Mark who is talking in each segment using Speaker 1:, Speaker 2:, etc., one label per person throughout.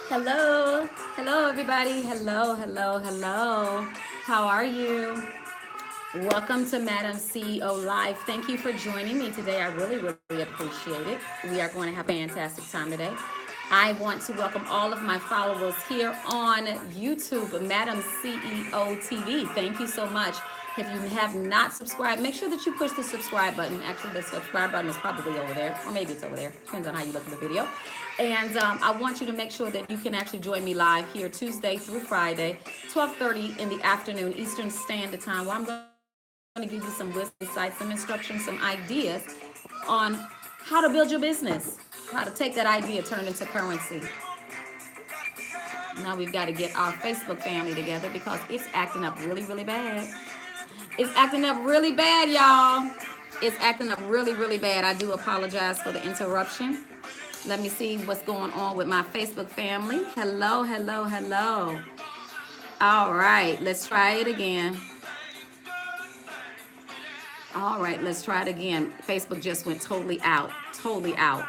Speaker 1: Hello, hello, everybody. Hello, hello, hello. How are you? Welcome to Madam CEO Live. Thank you for joining me today. I really, really appreciate it. We are going to have a fantastic time today. I want to welcome all of my followers here on YouTube, Madam CEO TV. Thank you so much. If you have not subscribed, make sure that you push the subscribe button. Actually, the subscribe button is probably over there, or maybe it's over there. Depends on how you look at the video. And I want you to make sure that you can actually join me live here Tuesday through Friday, 12:30 in the afternoon Eastern Standard Time, where I'm going to give you some wisdom, insights, some instructions, some ideas on how to build your business, how to take that idea, turn it into currency. Now we've got to get our Facebook family together because it's acting up really, really bad. It's acting up really bad, y'all. It's acting up really, really bad. I do apologize for the interruption. Let me see what's going on with my Facebook family. Hello, hello, hello. All right, let's try it again. All right, let's try it again. Facebook just went totally out, totally out.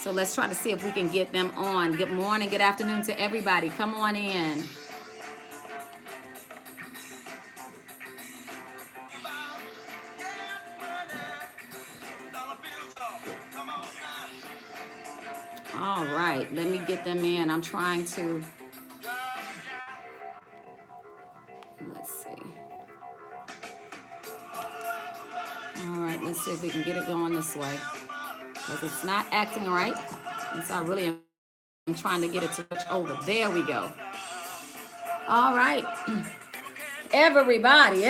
Speaker 1: So let's try to see if we can get them on. Good morning, good afternoon to everybody. Come on in. All right, let me get them in. I'm trying to, let's see. All right, let's see if we can get it going this way. Because it's not acting right. And so I really am trying to get it to switch over. There we go. All right. Everybody,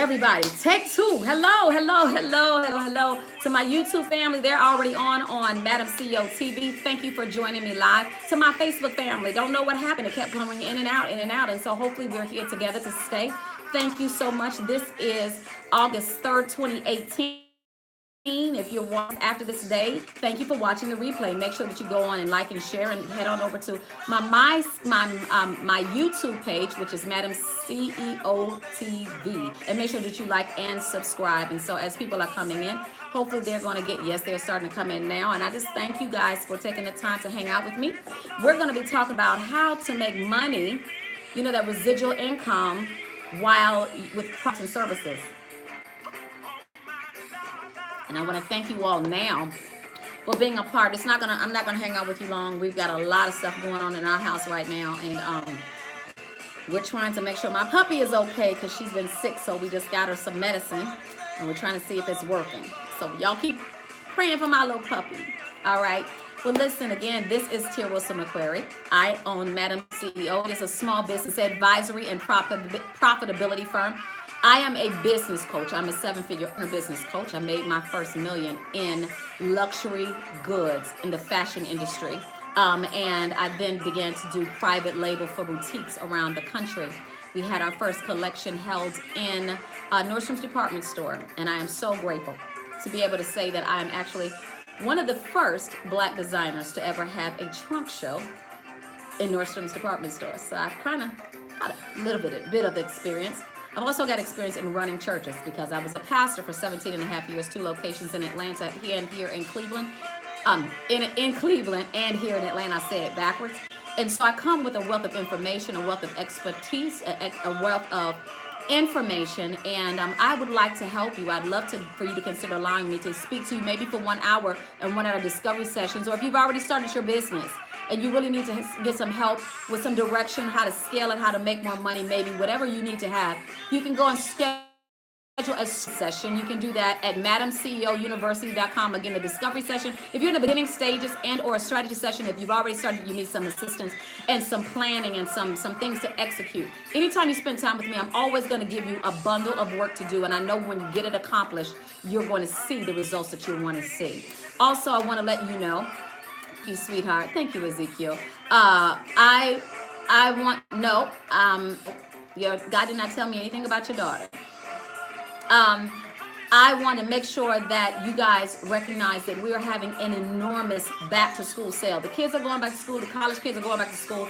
Speaker 1: take two. Hello, hello, hello, hello, hello. To my YouTube family, they're already on Madam CEO TV. Thank you for joining me live. To my Facebook family, don't know what happened. It kept going in and out, in and out. And so hopefully we're here together to stay. Thank you so much. This is August 3rd, 2018. If you're watching after this day, thank you for watching the replay. Make sure that you go on and like and share, and head on over to my YouTube page, which is Madam CEO TV, and make sure that you like and subscribe. And so as people are coming in, hopefully they're going to get, yes, they're starting to come in now. And I just thank you guys for taking the time to hang out with me. We're going to be talking about how to make money, that residual income while with products and services. And I want to thank you all now for being a part. I'm not gonna hang out with you long. We've got a lot of stuff going on in our house right now, and we're trying to make sure my puppy is okay because she's been sick. So we just got her some medicine, and we're trying to see if it's working. So y'all keep praying for my little puppy. All right. Well, listen again. This is Tia Wilson McQuarrie. I own Madam CEO. It is a small business advisory and profitability firm. I am a business coach. I'm a 7-figure business coach. I made my first million in luxury goods in the fashion industry. And I then began to do private label for boutiques around the country. We had our first collection held in Nordstrom's department store. And I am so grateful to be able to say that I am actually one of the first Black designers to ever have a trunk show in Nordstrom's department store. So I've kind of had a little bit of experience. I've also got experience in running churches because I was a pastor for 17 and a half years, 2 locations in Atlanta, here in Cleveland. In Cleveland and here in Atlanta. I said it backwards. And so I come with a wealth of information, a wealth of expertise, a wealth of information, and I would like to help you. I'd love for you to consider allowing me to speak to you maybe for 1 hour in one of our discovery sessions, or if you've already started your business and you really need to get some help with some direction, how to scale it, how to make more money, maybe whatever you need to have, you can go and schedule a session. You can do that at MadamCEOUniversity.com. Again, a discovery session. If you're in the beginning stages and or a strategy session, if you've already started, you need some assistance and some planning and some things to execute. Anytime you spend time with me, I'm always going to give you a bundle of work to do. And I know when you get it accomplished, you're going to see the results that you want to see. Also, I want to let you know, you sweetheart. Thank you, Ezekiel. I want, no, your God did not tell me anything about your daughter. I want to make sure that you guys recognize that we are having an enormous back to school sale. The kids are going back to school. The college kids are going back to school.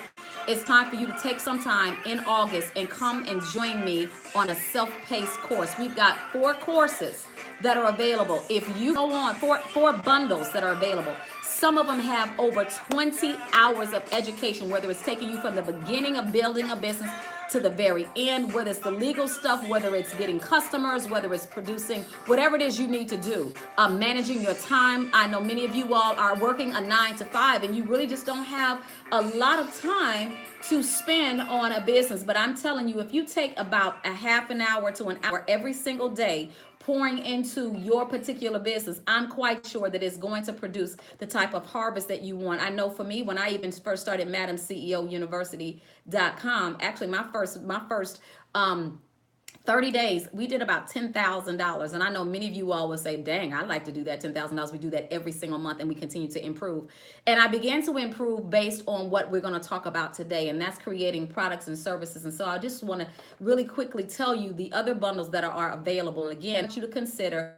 Speaker 1: It's time for you to take some time in August and come and join me on a self-paced course. We've got 4 courses that are available. If you go on, four bundles that are available. Some of them have over 20 hours of education, whether it's taking you from the beginning of building a business to the very end, whether it's the legal stuff, whether it's getting customers, whether it's producing, whatever it is you need to do, managing your time. I know many of you all are working a 9 to 5 and you really just don't have a lot of time to spend on a business. But I'm telling you, if you take about a half an hour to an hour every single day pouring into your particular business, I'm quite sure that it's going to produce the type of harvest that you want. I know for me, when I even first started MadamCEOUniversity.com, actually my first 30 days, we did about $10,000. And I know many of you all will say, dang, I'd like to do that $10,000. We do that every single month and we continue to improve. And I began to improve based on what we're going to talk about today. And that's creating products and services. And so I just want to really quickly tell you the other bundles that are available. Again, I want you to consider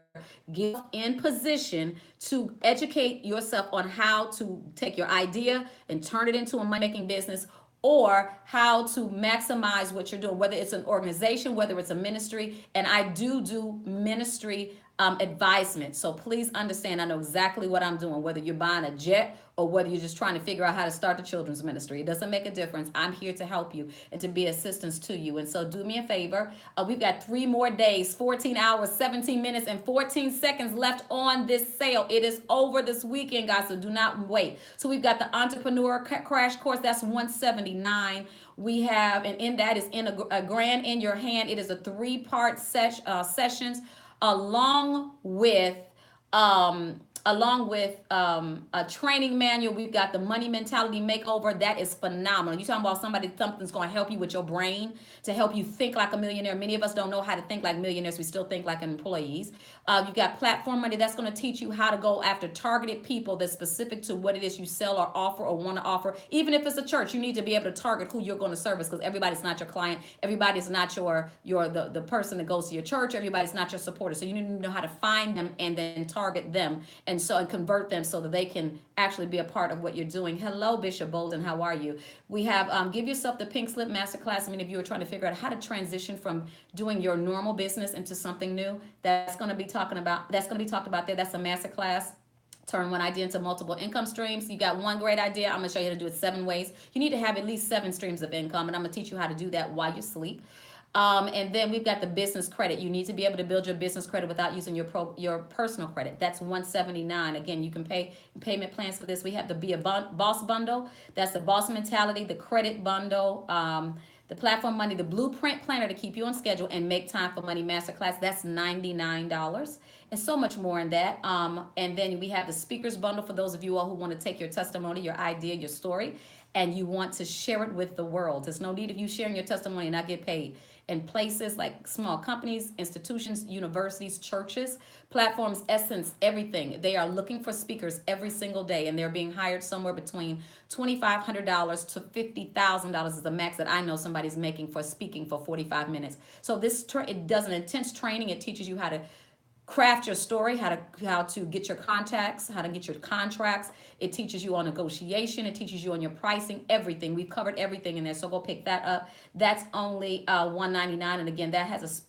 Speaker 1: get in position to educate yourself on how to take your idea and turn it into a money-making business, or how to maximize what you're doing, whether it's an organization, whether it's a ministry. And I do ministry advisement. So please understand, I know exactly what I'm doing, whether you're buying a jet or whether you're just trying to figure out how to start the children's ministry. It doesn't make a difference. I'm here to help you and to be assistance to you. And so do me a favor. We've got 3 more days, 14 hours, 17 minutes, and 14 seconds left on this sale. It is over this weekend, guys, so do not wait. So we've got the Entrepreneur Crash Course. That's $179. We have, and in that is in a grand in your hand. It is a 3-part sessions, along with a training manual. We've got the money mentality makeover. That is phenomenal. You're talking about something's going to help you with your brain, to help you think like a millionaire. Many of us don't know how to think like millionaires. We still think like employees. You've got platform money. That's going to teach you how to go after targeted people that's specific to what it is you sell or offer or want to offer. Even if it's a church, you need to be able to target who you're going to service, because everybody's not your client. Everybody's not the person that goes to your church. Everybody's not your supporter. So you need to know how to find them and then target them and convert them so that they can actually be a part of what you're doing. Hello, Bishop Bolden. How are you? We have Give Yourself the Pink Slip Masterclass. Many of you are trying to figure out how to transition from doing your normal business into something new. That's going to be talked about there. That's a masterclass. Turn one idea into multiple income streams. You got one great idea. I'm going to show you how to do it 7 ways. You need to have at least 7 streams of income, and I'm going to teach you how to do that while you sleep. And then we've got the business credit. You need to be able to build your business credit without using your personal credit. That's $179. Again, you can pay payment plans for this. We have the Be a Boss bundle. That's the boss mentality, the credit bundle, the platform money, the blueprint planner to keep you on schedule, and make time for money masterclass. That's $99. And so much more in that. And then we have the speakers bundle for those of you all who want to take your testimony, your idea, your story, and you want to share it with the world. There's no need of you sharing your testimony and not get paid. In places like small companies, institutions, universities, churches, platforms, Essence, everything. They are looking for speakers every single day, and they're being hired somewhere between $2,500 to $50,000 is the max that I know somebody's making for speaking for 45 minutes. So it does an intense training. It teaches you how to craft your story, how to get your contacts, how to get your contracts. It teaches you on negotiation. It teaches you on your pricing, everything. We've covered everything in there, so go pick that up. That's only $199, and again, that has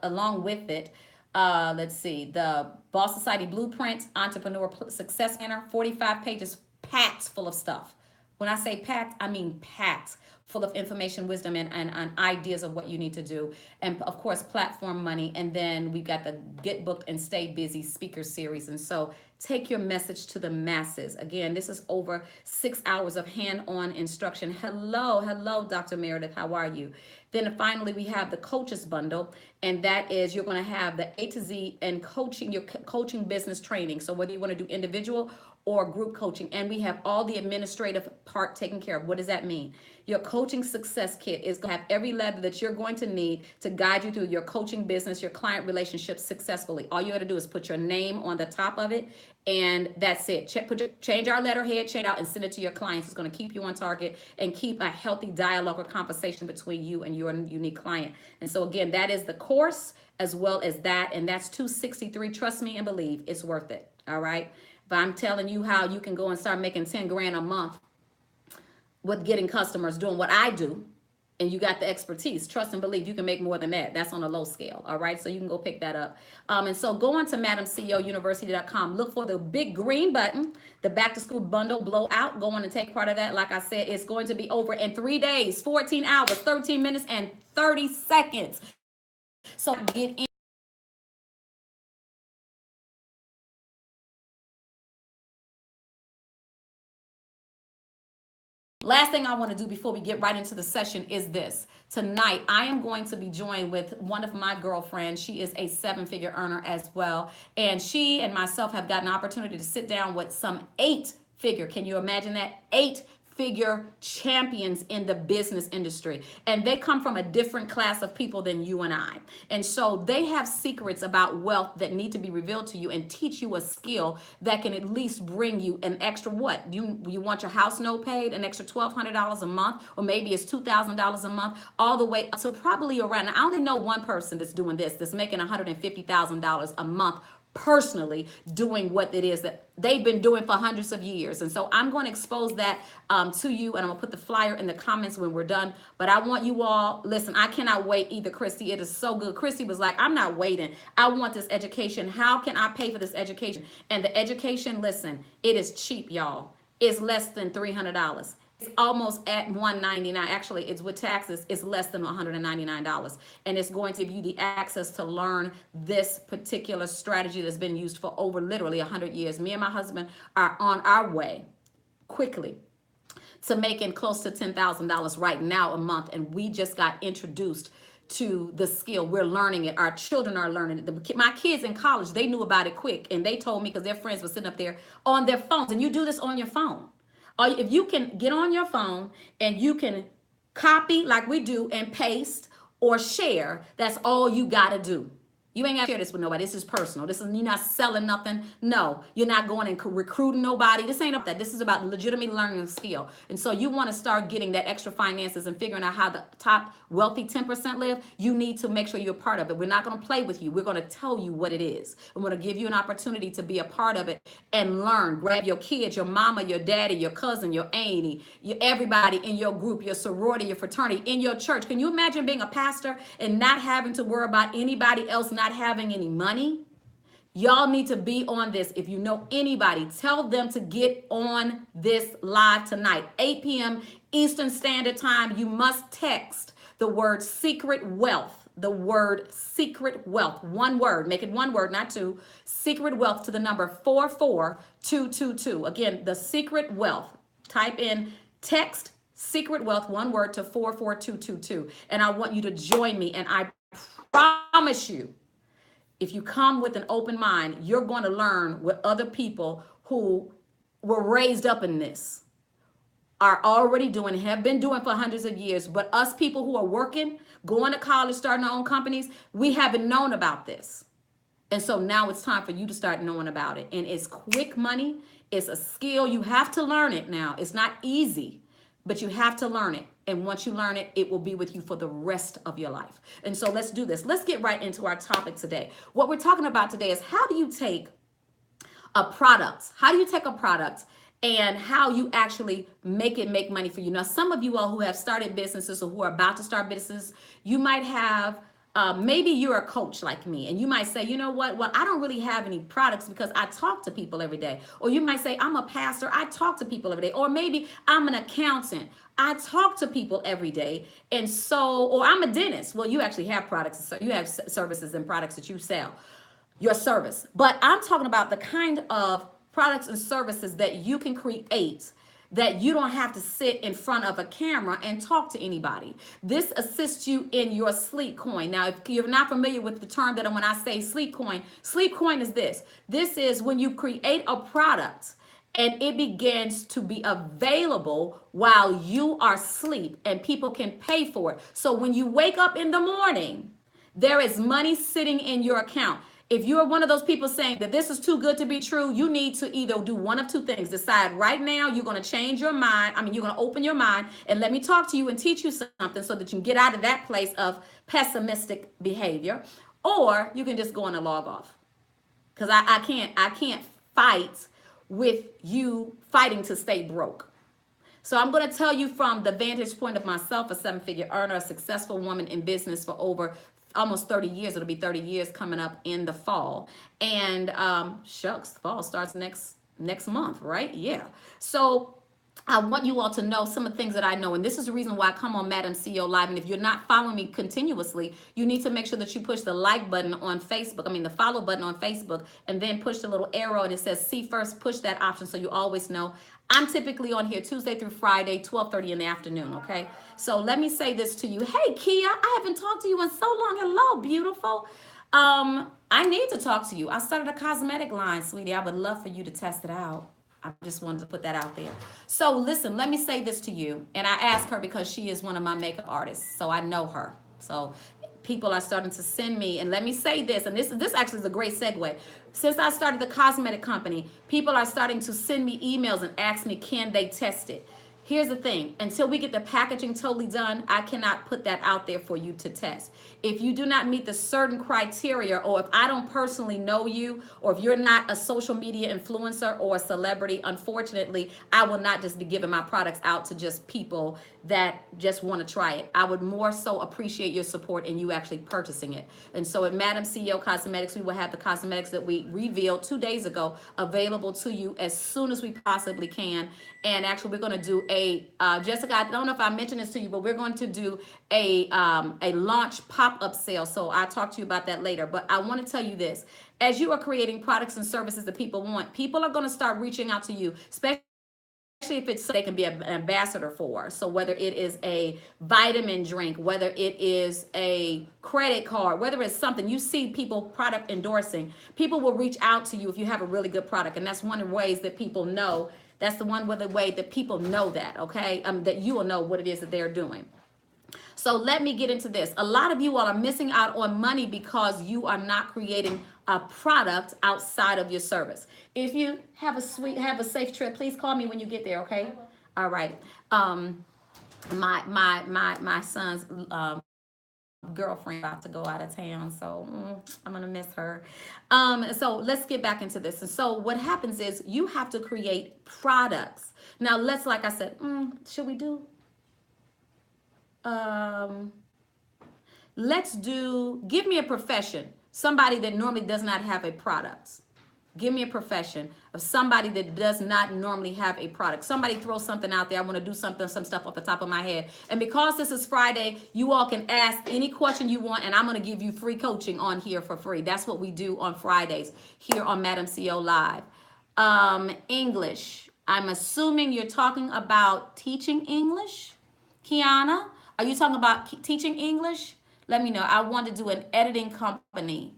Speaker 1: along with it. Let's see, the Boss Society Blueprint, Entrepreneur Success Planner, 45 pages, packed full of stuff. When I say packed, I mean packed full of information, wisdom, and ideas of what you need to do. And of course, platform money. And then we've got the Get Booked and Stay Busy speaker series. And so take your message to the masses. Again, this is over 6 hours of hand-on instruction. Hello, Dr. Meredith. How are you? Then finally, we have the coaches bundle, and that is you're going to have the A to Z and coaching, your coaching business training. So whether you want to do individual or group coaching, and we have all the administrative part taken care of. What does that mean? Your coaching success kit is going to have every level that you're going to need to guide you through your coaching business, your client relationships successfully. All you got to do is put your name on the top of it, and that's it. Change our letterhead, change out, and send it to your clients. It's going to keep you on target and keep a healthy dialogue or conversation between you and your unique client. And so again, that is the course as well as that, and that's $263. Trust me and believe, it's worth it. All right. But I'm telling you how you can go and start making 10 grand a month with getting customers, doing what I do, and you got the expertise, trust and believe you can make more than that. That's on a low scale. All right. So you can go pick that up. And so go on to MadamCEOUniversity.com. Look for the big green button, the back to school bundle blowout. Go on and take part of that. Like I said, it's going to be over in 3 days, 14 hours, 13 minutes, and 30 seconds. So get in. Last thing I want to do before we get right into the session is this. Tonight, I am going to be joined with one of my girlfriends. She is a 7-figure earner as well. And she and myself have got an opportunity to sit down with some 8-figure. Can you imagine that? 8-figure champions in the business industry. And they come from a different class of people than you and I. And so they have secrets about wealth that need to be revealed to you and teach you a skill that can at least bring you an extra what? You want your house note paid, an extra $1,200 a month, or maybe it's $2,000 a month, all the way up to probably around, I only know one person that's doing this, that's making $150,000 a month personally, doing what it is that they've been doing for hundreds of years. And so I'm going to expose that to you, and I'm gonna put the flyer in the comments when we're done. But I want you all, listen, I cannot wait either, Christy. It is so good. Christy was like, I'm not waiting. I want this education. How can I pay for this education? And the education, listen, it is cheap, y'all. It's less than $300. It's almost at $199. Actually, it's with taxes, it's less than $199. And it's going to give you the access to learn this particular strategy that's been used for over literally 100 years. Me and my husband are on our way quickly to making close to $10,000 right now a month. And we just got introduced to the skill. We're learning it. Our children are learning it. My kids in college, they knew about it quick. And they told me, because their friends were sitting up there on their phones. And you do this on your phone. Or if you can get on your phone and you can copy like we do and paste or share, that's all you got to do. You ain't got to share this with nobody. This is personal. This is, you're not selling nothing. No, you're not going and recruiting nobody. This ain't up that. This is about legitimately learning a skill. And so you want to start getting that extra finances and figuring out how the top wealthy 10% live. You need to make sure you're a part of it. We're not going to play with you. We're going to tell you what it is. We're going to give you an opportunity to be a part of it and learn. Grab your kids, your mama, your daddy, your cousin, your auntie, everybody in your group, your sorority, your fraternity, in your church. Can you imagine being a pastor and not having to worry about anybody else not having any money? Y'all need to be on this. If you know anybody, tell them to get on this live tonight, 8 p.m. Eastern Standard Time. You must text the word secret wealth, the word secret wealth, one word, make it one word, not two, secret wealth to the number 44222. Again, the secret wealth, type in text secret wealth, one word, to 44222. And I want you to join me. And I promise you, if you come with an open mind, you're going to learn what other people who were raised up in this are already doing, have been doing for hundreds of years. But us people who are working, going to college, starting our own companies, we haven't known about this. And so now it's time for you to start knowing about it. And it's quick money. It's a skill. You have to learn it now. It's not easy, but you have to learn it. And once you learn it, it will be with you for the rest of your life. And so let's do this. Let's get right into our topic today. What we're talking about today is how do you take a product? How do you take a product and how you actually make it make money for you? Now, some of you all who have started businesses or who are about to start businesses, you might have maybe you're a coach like me, and you might say, you know what? Well, I don't really have any products because I talk to people every day. Or you might say, I'm a pastor. I talk to people every day. Or maybe I'm an accountant. I talk to people every day. And so, or I'm a dentist. Well, you actually have products. So you have services and products that you sell, your service. But I'm talking about the kind of products and services that you can create that you don't have to sit in front of a camera and talk to anybody. This assists you in your sleep coin. Now, if you're not familiar with the term that when I say sleep coin is this. This is when you create a product and it begins to be available while you are asleep and people can pay for it. So when you wake up in the morning, there is money sitting in your account. If you're one of those people saying that this is too good to be true, you need to either do one of two things. Decide right now you're going to change your mind. You're going to open your mind and let me talk to you and teach you something so that you can get out of that place of pessimistic behavior. Or you can just go on and log off. Because I can't fight with you fighting to stay broke. So I'm going to tell you from the vantage point of myself, a seven-figure earner, a successful woman in business for over almost 30 years. It'll be 30 years coming up in the fall. And shucks, fall starts next month, right? Yeah. So I want you all to know some of the things that I know. And this is the reason why I come on Madam CEO Live. And if you're not following me continuously, you need to make sure that you push the like button on Facebook. I mean, the follow button on Facebook, and then push the little arrow and it says see first, push that option so you always know. I'm typically on here Tuesday through Friday, 12:30 in the afternoon, okay? So let me say this to you. Hey, Kia, I haven't talked to you in so long. Hello, beautiful. I need to talk to you. I started a cosmetic line, sweetie. I would love for you to test it out. I just wanted to put that out there. So listen, let me say this to you. And I asked her because she is one of my makeup artists. So I know her. So people are starting to send me, and let me say this, and this actually is a great segue. Since I started the cosmetic company, people are starting to send me emails and ask me, can they test it? Here's the thing, until we get the packaging totally done, I cannot put that out there for you to test. If you do not meet the certain criteria, or if I don't personally know you, or if you're not a social media influencer or a celebrity, unfortunately, I will not just be giving my products out to just people that just want to try it. I would more so appreciate your support and you actually purchasing it. And so at Madam CEO Cosmetics, we will have the cosmetics that we revealed 2 days ago available to you as soon as we possibly can. And actually, we're going to do Jessica, I don't know if I mentioned this to you, but we're going to do a launch pop-up sale. So I'll talk to you about that later. But I want to tell you this. As you are creating products and services that people want, people are going to start reaching out to you, especially if it's so they can be an ambassador for. So whether it is a vitamin drink, whether it is a credit card, whether it's something you see people product endorsing, people will reach out to you if you have a really good product. And that's one of the ways that people know. That's the way that people know that, okay? That you will know what it is that they're doing. So let me get into this. A lot of you all are missing out on money because you are not creating a product outside of your service. If you have a safe trip, please call me when you get there, okay? All right. My son's girlfriend about to go out of town, so I'm gonna miss her. So let's get back into this. And so what happens is you have to create products. Now like I said, should we do give me a profession, somebody that normally does not have a product. Give me a profession of somebody that does not normally have a product. Somebody throw something out there. I want to do some stuff off the top of my head. And because this is Friday, you all can ask any question you want, and I'm going to give you free coaching on here for free. That's what we do on Fridays here on Madam CEO Live. English. I'm assuming you're talking about teaching English. Kiana, are you talking about teaching English? Let me know. I want to do an editing company.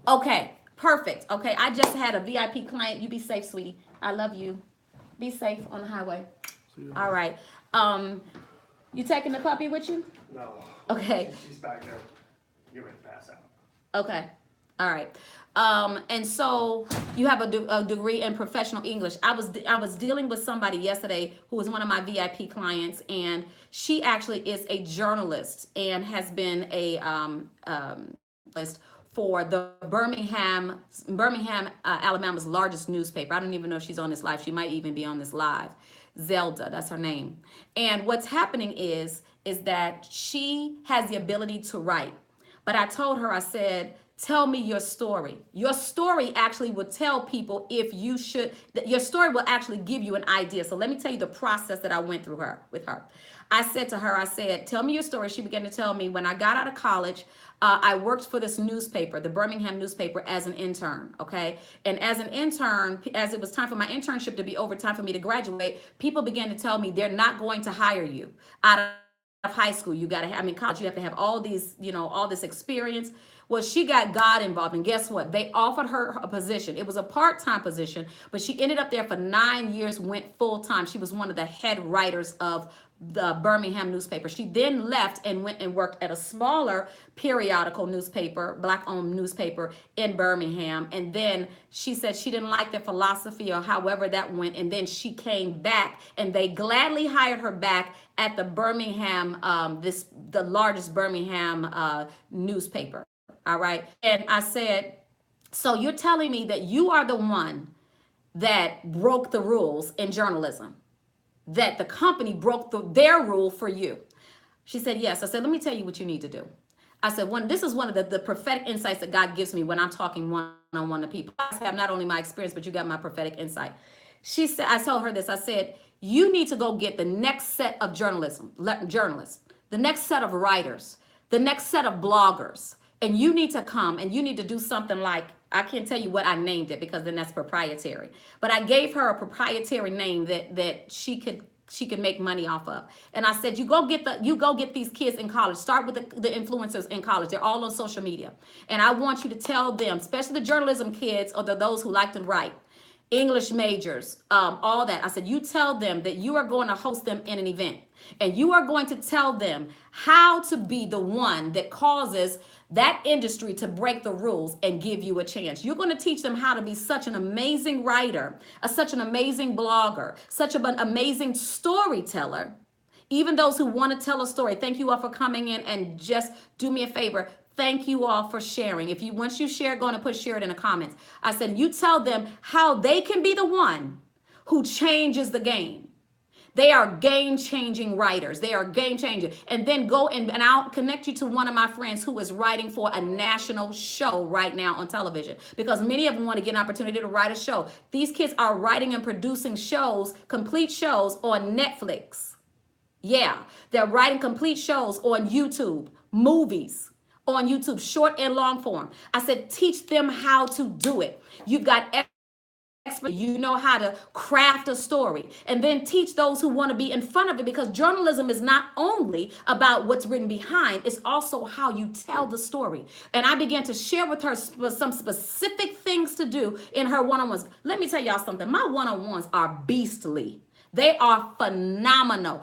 Speaker 1: Okay. Perfect. Okay, I just had a VIP client. You be safe, sweetie. I love you. Be safe on the highway. All right. You taking the puppy with you?
Speaker 2: No.
Speaker 1: Okay.
Speaker 2: She's back there. You're ready to pass out.
Speaker 1: Okay. All right. And so you have a degree in professional English. I was dealing with somebody yesterday who was one of my VIP clients, and she actually is a journalist and has been a list for the Birmingham, Alabama's largest newspaper. I don't even know if she's on this live. She might even be on this live. Zelda, that's her name. And what's happening is that she has the ability to write. But I told her, I said, tell me your story. Your story actually would tell people if you should, your story will actually give you an idea. So let me tell you the process that I went through with her. I said to her, I said, tell me your story. She began to tell me, when I got out of college, I worked for this newspaper, the Birmingham newspaper, as an intern, okay? And as an intern, as it was time for my internship to be over, time for me to graduate, people began to tell me they're not going to hire you out of high school. You got to have, college, you have to have all these, all this experience. Well, she got God involved, and guess what? They offered her a position. It was a part-time position, but she ended up there for 9 years, went full-time. She was one of the head writers of the Birmingham newspaper. She then left and went and worked at a smaller periodical newspaper, Black-owned newspaper in Birmingham. And then she said she didn't like their philosophy or however that went. And then she came back, and they gladly hired her back at the Birmingham, the largest Birmingham newspaper. All right. And I said, so you're telling me that you are the one that broke the rules in journalism? that the company broke their rule for you? She said, yes. I said, let me tell you what you need to do. I said, this is one of the prophetic insights that God gives me when I'm talking one-on-one to people. I have not only my experience, but you got my prophetic insight. She said, I told her this. I said, you need to go get the next set of journalists, the next set of writers, the next set of bloggers, and you need to come and you need to do something like, I can't tell you what I named it because then that's proprietary. But I gave her a proprietary name that she could make money off of. And I said, you go get these kids in college. Start with the influencers in college. They're all on social media. And I want you to tell them, especially the journalism kids or those who like to write, English majors, all that. I said, you tell them that you are going to host them in an event. And you are going to tell them how to be the one that causes that industry to break the rules and give you a chance. You're going to teach them how to be such an amazing writer, such an amazing blogger, such an amazing storyteller. Even those who want to tell a story, thank you all for coming in, and just do me a favor. Thank you all for sharing. Once you share, go and share it in the comments. I said, you tell them how they can be the one who changes the game. They are game-changing writers. They are game-changing. And then go and I'll connect you to one of my friends who is writing for a national show right now on television, because many of them want to get an opportunity to write a show. These kids are writing and producing shows, complete shows on Netflix. Yeah, they're writing complete shows on YouTube, movies on YouTube, short and long form. I said, teach them how to do it. You've got expert, you know how to craft a story, and then teach those who want to be in front of it, because journalism is not only about what's written behind, it's also how you tell the story. And I began to share with her some specific things to do in her one-on-ones. Let me tell y'all something. My one-on-ones are beastly. They are phenomenal.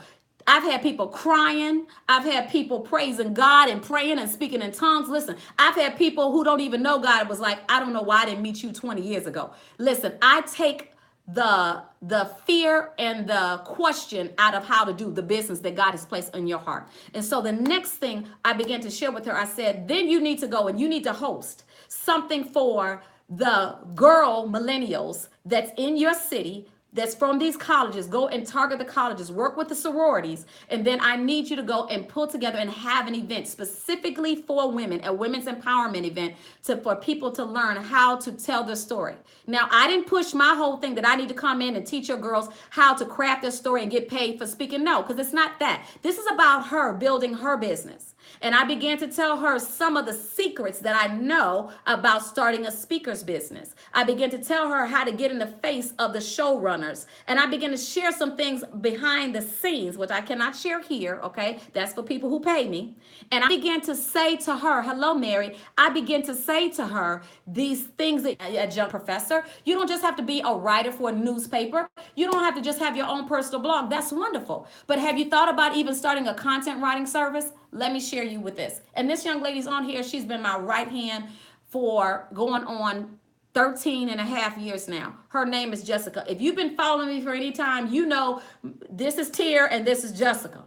Speaker 1: I've had people crying. I've had people praising God and praying and speaking in tongues. Listen, I've had people who don't even know God. It was like, I don't know why I didn't meet you 20 years ago. Listen, I take the fear and the question out of how to do the business that God has placed in your heart. And so the next thing I began to share with her, I said, then you need to go and you need to host something for the girl millennials that's in your city, that's from these colleges. Go and target the colleges, work with the sororities, and then I need you to go and pull together and have an event specifically for women, a women's empowerment event for people to learn how to tell their story. Now, I didn't push my whole thing that I need to come in and teach your girls how to craft their story and get paid for speaking. No, because it's not that. This is about her building her business. And I began to tell her some of the secrets that I know about starting a speaker's business. I began to tell her how to get in the face of the showrunners. And I began to share some things behind the scenes, which I cannot share here, okay? That's for people who pay me. And I began to say to her, hello, Mary. I began to say to her these things that, adjunct professor, you don't just have to be a writer for a newspaper. You don't have to just have your own personal blog. That's wonderful. But have you thought about even starting a content writing service? Let me share you with this. And this young lady's on here. She's been my right hand for going on 13 and a half years now. Her name is Jessica. If you've been following me for any time, you know this is Tier and this is Jessica.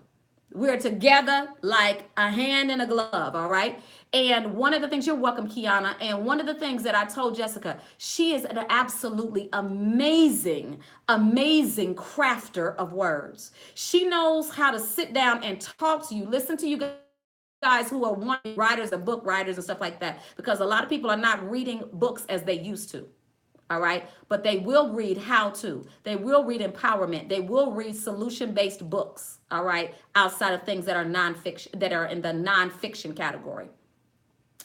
Speaker 1: We're together like a hand in a glove, all right? And one of the things, you're welcome, Kiana, and one of the things that I told Jessica, she is an absolutely amazing crafter of words. She knows how to sit down and talk to you, listen to you guys who are writers and book writers and stuff like that, because a lot of people are not reading books as they used to. All right. But they will read how to. They will read empowerment. They will read solution-based books. All right. Outside of things that are nonfiction, that are in the nonfiction category.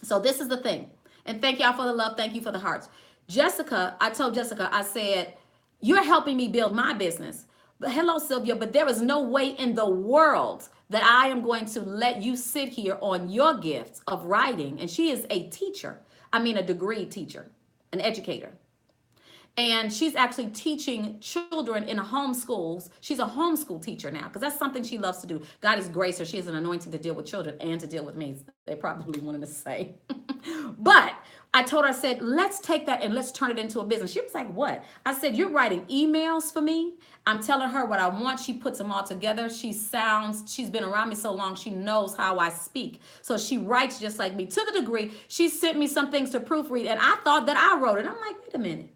Speaker 1: So this is the thing. And thank y'all for the love. Thank you for the hearts. Jessica, I told Jessica, I said, you're helping me build my business. But hello, Sylvia, but there is no way in the world that I am going to let you sit here on your gifts of writing. And she is a teacher. I mean, a degree teacher, an educator. And she's actually teaching children in homeschools. She's a homeschool teacher now, because that's something she loves to do. God has graced her. She has an anointing to deal with children and to deal with me. They probably wanted to say. But I told her, I said, let's take that and let's turn it into a business. She was like, what? I said, you're writing emails for me. I'm telling her what I want. She puts them all together. She's been around me so long, she knows how I speak. So she writes just like me. To the degree, she sent me some things to proofread, and I thought that I wrote it. I'm like, wait a minute.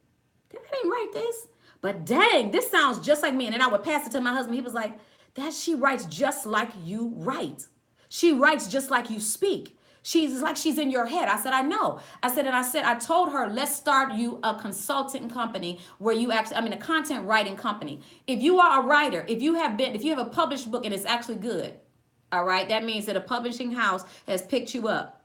Speaker 1: I didn't write this. But dang, this sounds just like me. And then I would pass it to my husband. He was like, that she writes just like you write. She writes just like you speak. She's like she's in your head. I said, I know. I told her, let's start you a consulting company where you actually, I mean, a content writing company. If you are a writer, if you have a published book and it's actually good, all right, that means that a publishing house has picked you up.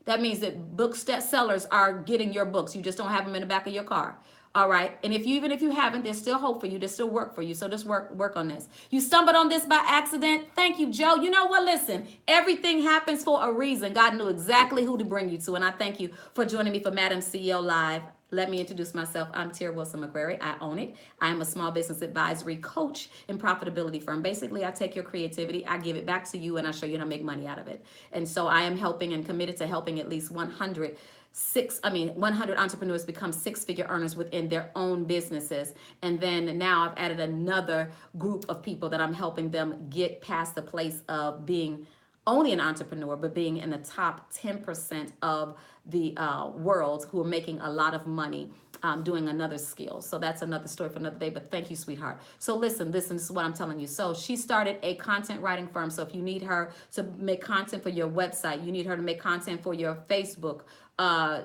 Speaker 1: That means that book sellers are getting your books. You just don't have them in the back of your car. All right. And even if you haven't, there's still hope for you. There's still work for you. So just work on this. You stumbled on this by accident. Thank you, Joe. You know what? Listen, everything happens for a reason. God knew exactly who to bring you to. And I thank you for joining me for Madam CEO Live. Let me introduce myself. I'm Tara Wilson McQuarrie. I own it. I am a small business advisory coach and profitability firm. Basically, I take your creativity, I give it back to you, and I show you how to make money out of it. And so I am helping and committed to helping at least 100 entrepreneurs become six-figure earners within their own businesses. And then now I've added another group of people that I'm helping them get past the place of being only an entrepreneur, but being in the top 10% of the world who are making a lot of money doing another skill. So that's another story for another day, but thank you, sweetheart. So listen, this is what I'm telling you. So she started a content writing firm. So if you need her to make content for your website, you need her to make content for your Facebook,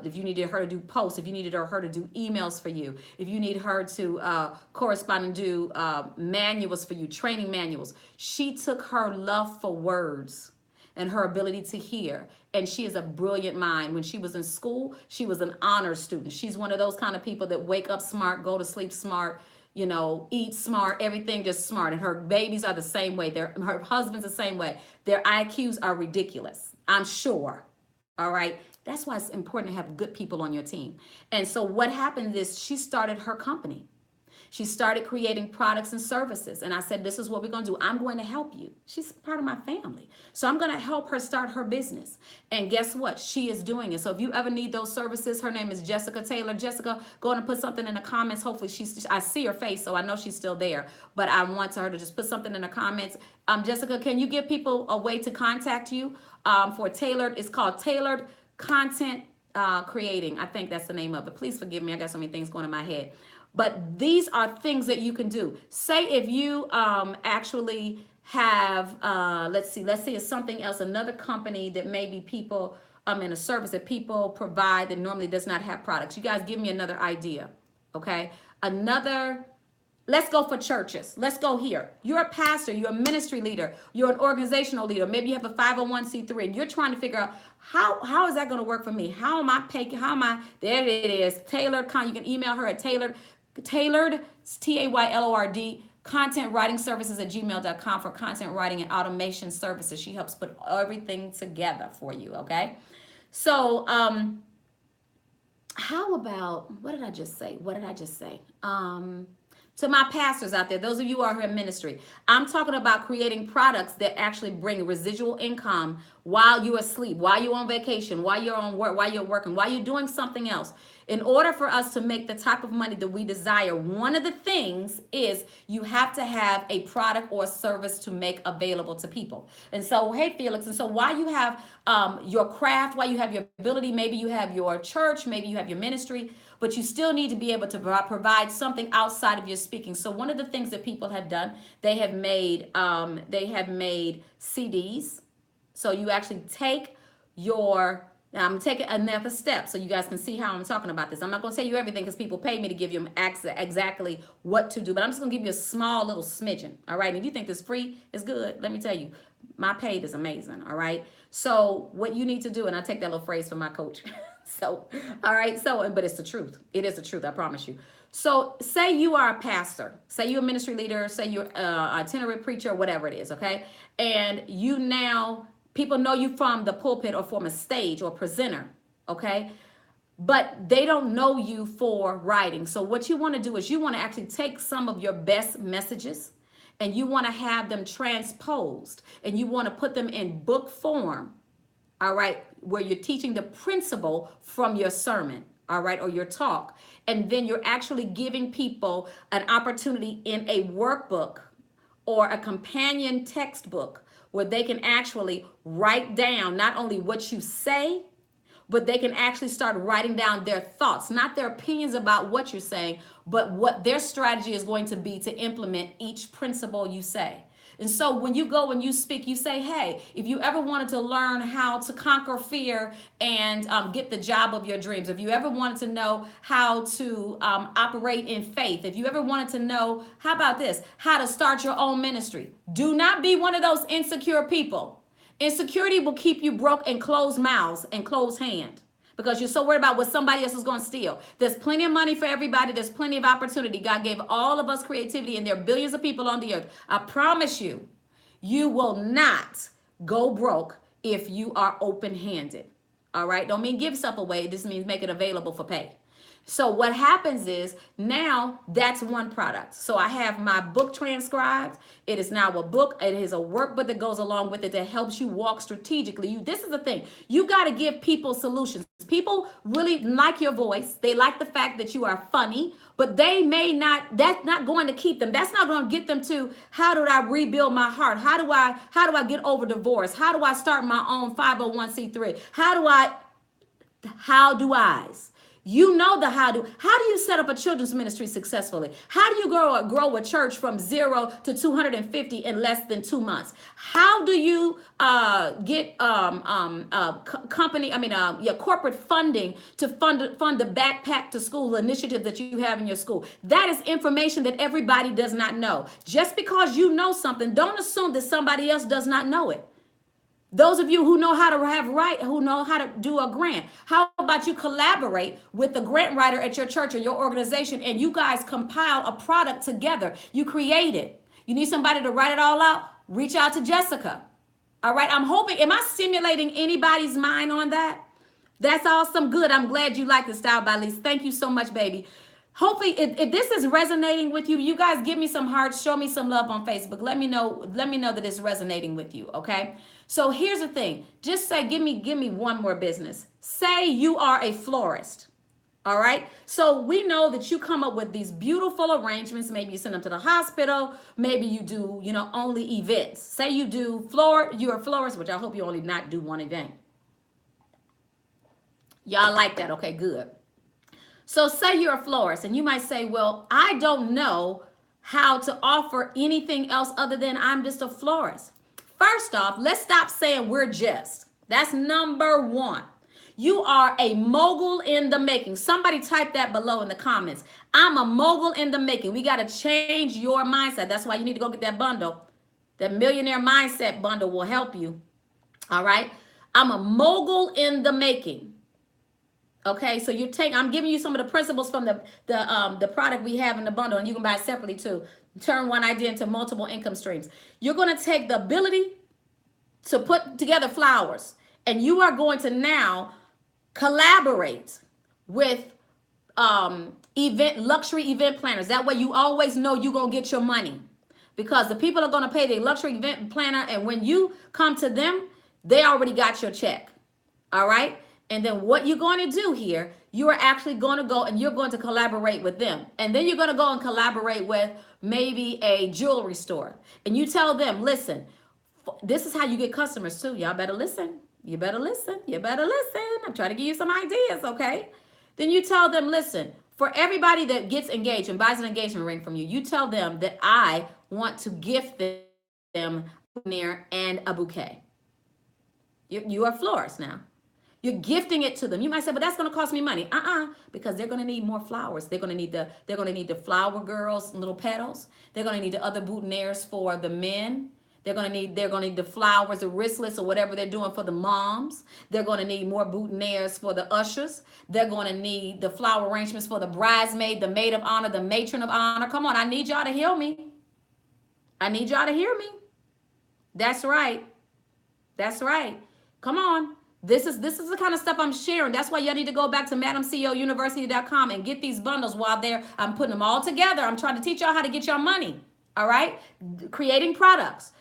Speaker 1: if you needed her to do posts, if you needed her to do emails for you, if you need her to correspond and do manuals for you, training manuals. She took her love for words and her ability to hear. And she is a brilliant mind. When she was in school, she was an honor student. She's one of those kind of people that wake up smart, go to sleep smart, you know, eat smart, everything just smart. And her babies are the same way. Her husband's the same way. Their IQs are ridiculous, I'm sure. All right. That's why it's important to have good people on your team. And so what happened is she started her company. She started creating products and services. And I said, this is what we're going to do. I'm going to help you. She's part of my family. So I'm going to help her start her business. And guess what? She is doing it. So if you ever need those services, her name is Jessica Taylor. Jessica, go on and put something in the comments. Hopefully I see her face, so I know she's still there. But I want her to just put something in the comments. Jessica, can you give people a way to contact you for tailored? It's called Tailored Content Creating. I think that's the name of it. Please forgive me. I got so many things going in my head. But these are things that you can do. Say if you actually have, let's see, it's something else, another company that maybe people, in a service that people provide that normally does not have products. You guys give me another idea, okay? Let's go for churches. Let's go here. You're a pastor, you're a ministry leader, you're an organizational leader. Maybe you have a 501c3 and you're trying to figure out how is that going to work for me? There it is. Tailored, you can email her at tailored, TAYLORD, content writing services at gmail.com for content writing and automation services. She helps put everything together for you, okay? So, how about, what did I just say? To my pastors out there, those of you who are here in ministry, I'm talking about creating products that actually bring residual income while you're asleep, while you're on vacation, while you're on work, while you're working, while you're doing something else. In order for us to make the type of money that we desire, one of the things is you have to have a product or service to make available to people. And so, hey, Felix, and so while you have your craft, while you have your ability, maybe you have your church, maybe you have your ministry, but you still need to be able to provide something outside of your speaking. So one of the things that people have done, they have made CDs. So you actually take now I'm taking another step so you guys can see how I'm talking about this. I'm not going to tell you everything because people pay me to give you exactly what to do, but I'm just going to give you a small little smidgen, all right? And if you think this free is good, let me tell you, my paid is amazing, all right? So what you need to do, and I take that little phrase from my coach, so, all right, but it's the truth. It is the truth, I promise you. So say you are a pastor, say you're a ministry leader, say you're an itinerant preacher, whatever it is, okay? And people know you from the pulpit or from a stage or presenter, okay? But they don't know you for writing. So what you want to do is you want to actually take some of your best messages and you want to have them transposed and you want to put them in book form, all right, where you're teaching the principle from your sermon, all right, or your talk. And then you're actually giving people an opportunity in a workbook or a companion textbook where they can actually write down not only what you say, but they can actually start writing down their thoughts, not their opinions about what you're saying, but what their strategy is going to be to implement each principle you say. And so when you go and you speak, you say, hey, if you ever wanted to learn how to conquer fear and get the job of your dreams, if you ever wanted to know how to operate in faith, if you ever wanted to know, how about this, how to start your own ministry, do not be one of those insecure people. Insecurity will keep you broke and closed mouths and closed hand, because you're so worried about what somebody else is going to steal. There's plenty of money for everybody. There's plenty of opportunity. God gave all of us creativity, and there are billions of people on the earth. I promise you, you will not go broke if you are open-handed. All right? Don't mean give stuff away. This means make it available for pay. So what happens is now that's one product. So I have my book transcribed. It is now a book. It is a workbook that goes along with it that helps you walk strategically. This is the thing. You got to give people solutions. People really like your voice. They like the fact that you are funny, but they may not, that's not going to keep them. That's not going to get them to, how do I rebuild my heart? How do I get over divorce? How do I start my own 501c3? How do I's? You know the how do you set up a children's ministry successfully? How do you grow a church from 0 to 250 in less than 2 months? How do you get corporate funding to fund the backpack to school initiative that you have in your school? That is information that everybody does not know. Just because you know something, don't assume that somebody else does not know it. Those of you who know how to who know how to do a grant, how about you collaborate with the grant writer at your church or your organization, and you guys compile a product together. You create it. You need somebody to write it all out? Reach out to Jessica. All right. I'm hoping, am I stimulating anybody's mind on that? That's awesome. Good. I'm glad you like the style by Lise. Thank you so much, baby. Hopefully, if this is resonating with you, you guys give me some hearts, show me some love on Facebook. Let me know that it's resonating with you, okay? So here's the thing. Just say, give me one more business. Say you are a florist, all right? So we know that you come up with these beautiful arrangements. Maybe you send them to the hospital. Maybe you do, only events. Say you do you're a florist, which I hope you only not do one event. Y'all like that? Okay, good. So say you're a florist, and you might say, well, I don't know how to offer anything else other than I'm just a florist. First off, let's stop saying we're just. That's number one. You are a mogul in the making. Somebody type that below in the comments. I'm a mogul in the making. We got to change your mindset. That's why you need to go get that bundle. That millionaire mindset bundle will help you. All right. I'm a mogul in the making. Okay, so I'm giving you some of the principles from the product we have in the bundle, and you can buy it separately too. Turn one idea into multiple income streams. You're going to take the ability to put together flowers, and you are going to now collaborate with luxury event planners. That way you always know you're going to get your money, because the people are going to pay the luxury event planner, and when you come to them, they already got your check. All right? And then what you're going to do here, you are actually going to go and you're going to collaborate with them. And then you're going to go and collaborate with maybe a jewelry store. And you tell them, listen, this is how you get customers too. Y'all better listen. You better listen. You better listen. I'm trying to give you some ideas, okay? Then you tell them, listen, for everybody that gets engaged and buys an engagement ring from you, you tell them that I want to gift them a souvenir and a bouquet. You are florists now. You're gifting it to them. You might say, but that's going to cost me money. Because they're going to need more flowers. They're going to need the flower girls, little petals. They're going to need the other boutonnieres for the men. They're going to need the flowers, the wristlets, or whatever they're doing for the moms. They're going to need more boutonnieres for the ushers. They're going to need the flower arrangements for the bridesmaid, the maid of honor, the matron of honor. Come on, I need y'all to hear me. I need y'all to hear me. That's right. That's right. Come on. This is the kind of stuff I'm sharing. That's why y'all need to go back to MadamCEOUniversity.com and get these bundles while I'm putting them all together. I'm trying to teach y'all how to get your money. All right? Creating products.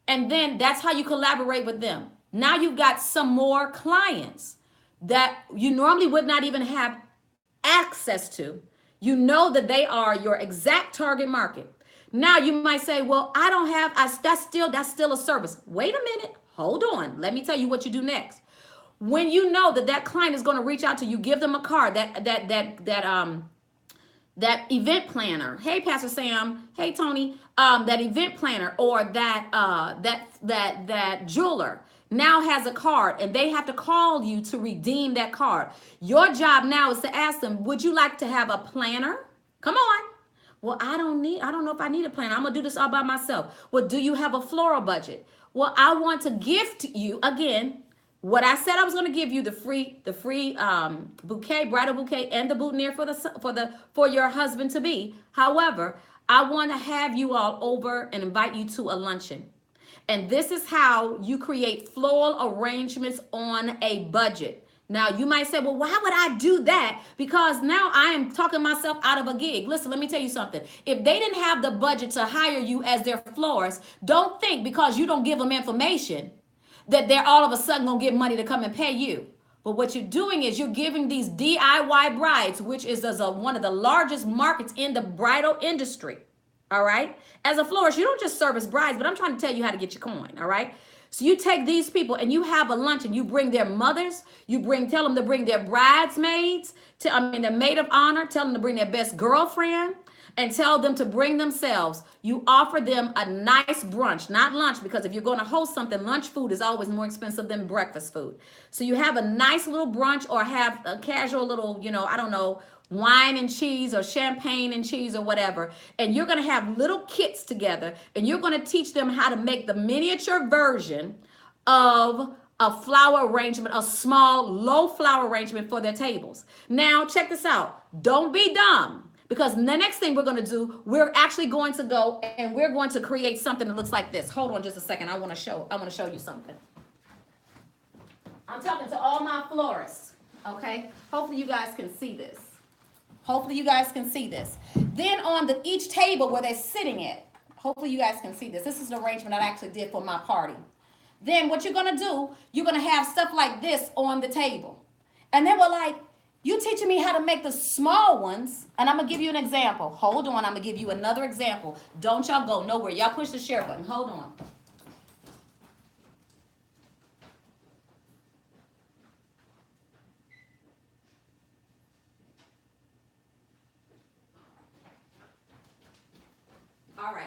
Speaker 1: And then that's how you collaborate with them. Now you've got some more clients that you normally would not even have access to. You know that they are your exact target market. Now you might say, well, that's still a service. Wait a minute. Hold on. Let me tell you what you do next. when you know that that client is going to reach out to you, give them a card, that event planner. Hey, Pastor Sam. Hey, Tony. That event planner or that jeweler now has a card and they have to call you to redeem that card. Your job now is to ask them, would you like to have a planner? Come on. Well, I don't know if I need a planner. I'm going to do this all by myself. Well, do you have a floral budget? Well, I want to gift you again. What I said I was going to give you the free bouquet, bridal bouquet, and the boutonniere for your husband to be. However, I want to have you all over and invite you to a luncheon. And this is how you create floral arrangements on a budget. Now, you might say, well, why would I do that? Because now I am talking myself out of a gig. Listen, let me tell you something. If they didn't have the budget to hire you as their florist, don't think because you don't give them information that they're all of a sudden gonna get money to come and pay you. But what you're doing is you're giving these DIY brides, which is one of the largest markets in the bridal industry, all right? As a florist, you don't just service brides, but I'm trying to tell you how to get your coin, all right? So you take these people and you have a lunch and you bring their mothers, tell them to bring their bridesmaids, their maid of honor, tell them to bring their best girlfriend, and tell them to bring themselves. You offer them a nice brunch, not lunch, because if you're going to host something, lunch food is always more expensive than breakfast food. So you have a nice little brunch or have a casual little, wine and cheese or champagne and cheese or whatever. And you're going to have little kits together and you're going to teach them how to make the miniature version of a flower arrangement, a small, low flower arrangement for their tables. Now, check this out. Don't be dumb. Because the next thing we're going to do, we're actually going to go and we're going to create something that looks like this. Hold on just a second. I want to show you something. I'm talking to all my florists, okay? Hopefully you guys can see this. Then on each table where they're sitting at, hopefully you guys can see this. This is an arrangement I actually did for my party. Then what you're going to do, you're going to have stuff like this on the table. And they were like, you teaching me how to make the small ones, and I'm going to give you an example. Hold on, I'm going to give you another example. Don't y'all go nowhere. Y'all push the share button. Hold on. All right.